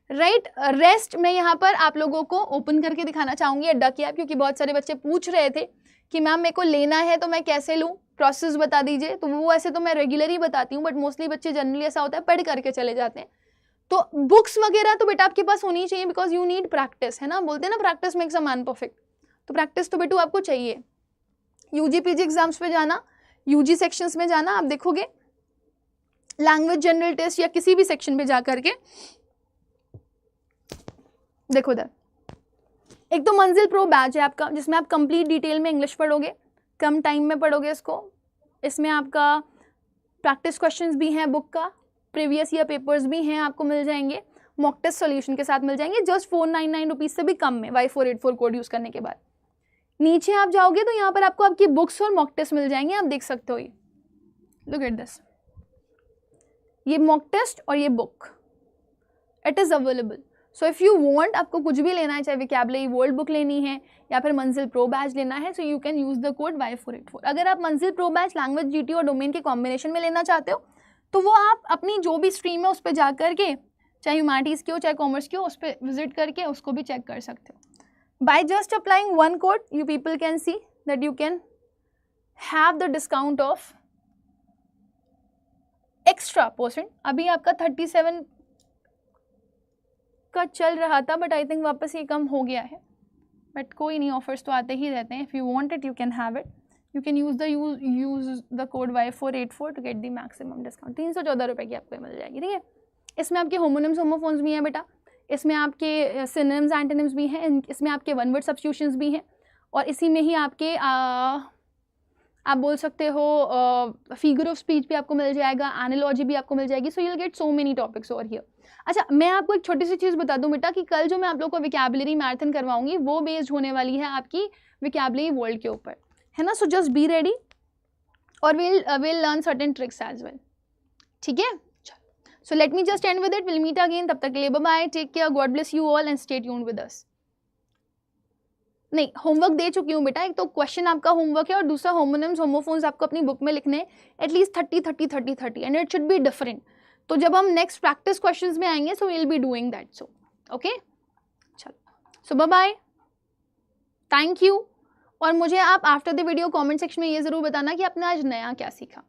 Speaker 1: right. Rest मैं यहाँ पर आप लोगों को ओपन करके दिखाना चाहूँगी अड्डा की ऐप, क्योंकि बहुत सारे बच्चे पूछ रहे थे कि मैम मेरे को लेना है तो मैं कैसे लूँ, प्रोसेस बता दीजिए। तो वो ऐसे तो मैं रेगुलरली बताती हूँ, बट मोस्टली बच्चे जनरली ऐसा होता है पढ़ करके चले जाते हैं। तो बुक्स वगैरह तो बेटा आपके पास होनी चाहिए, बिकॉज यू नीड प्रैक्टिस, है ना। बोलते हैं ना practice makes a man perfect, तो प्रैक्टिस तो बेटू आपको चाहिए। UG PG एग्जाम्स पे जाना यूजी सेक्शंस में जाना, आप देखोगे लैंग्वेज जनरल टेस्ट या किसी भी सेक्शन पे जा करके देखो इधर, एक तो मंजिल प्रो बैच है आपका जिसमें आप कंप्लीट डिटेल में इंग्लिश पढ़ोगे, कम टाइम में पढ़ोगे इसको। इसमें आपका प्रैक्टिस क्वेश्चंस भी हैं, बुक का प्रीवियस ईयर पेपर्स भी हैं, आपको मिल जाएंगे, मॉक टेस्ट सॉल्यूशन के साथ मिल जाएंगे जस्ट 499 रुपीज़ से भी कम में Y484 कोड यूज़ करने के बाद। नीचे आप जाओगे तो यहाँ पर आपको आपकी बुक्स और मॉक टेस्ट मिल जाएंगे, आप देख सकते हो ये, लुक एट दिस, ये मॉक टेस्ट और ये book, it is available. So if you want, आपको कुछ भी लेना है, चाहे वोकैबुलरी वर्ल्ड बुक लेनी है या फिर मंजिल प्रो बैच लेना है, so you can use the code Y484। अगर आप मंजिल प्रो बैच लैंग्वेज GT और डोमेन के कॉम्बिनेशन में लेना चाहते हो तो वो आप अपनी जो भी स्ट्रीम है उस पर जा करके, चाहे ह्यूमैनिटीज़ की हो चाहे कॉमर्स की हो, उस पर विजिट करके उसको भी चेक कर सकते हो। By just applying one code you people can see that you can have the discount of extra %। अभी आपका 37 का चल रहा था बट आई थिंक वापस ये कम हो गया है, बट कोई नहीं, ऑफर्स तो आते ही रहते हैं। If you want it you can have it, you can use the code Y484 to get the maximum discount. 314 रुपये की आपको मिल जाएगी, ठीक है। इसमें आपके होमोनिम्स होमोफोन्स भी हैं बेटा, इसमें आपके सिनोनिम्स एंटोनिम्स भी हैं, इसमें आपके वन वर्ड सब्स्टिट्यूशंस भी हैं, और इसी में ही आपके आप बोल सकते हो फिगर ऑफ स्पीच भी आपको मिल जाएगा, एनालॉजी भी आपको मिल जाएगी। So you will get so many topics over here. अच्छा, मैं आपको एक छोटी सी चीज़ बता दूं बेटा कि कल जो मैं आप लोग को वोकैबुलरी मैराथन करवाऊंगी वो बेस्ड होने वाली है आपकी वोकैबुलरी वर्ल्ड के ऊपर, है ना। सो जस्ट बी रेडी और we'll learn certain tricks as well, ठीक है। So let me just end with it, will meet again, तब तक के लिए bye bye, take care, God bless you all and stay tuned with us. नहीं, homework दे चुकी हूँ बेटा, एक तो क्वेश्चन आपका होमवर्क है और दूसरा होमोनिम्स होमोफोन्स आपको अपनी बुक में लिखने हैं at least 30 and it should be different. तो जब हम नेक्स्ट प्रैक्टिस क्वेश्चंस में आएंगे so we will be doing that. So okay, चलो, so bye bye, thank you. और मुझे आप after the video comment section में ये ज़रूर बताना कि आपने आज नया क्या सीखा।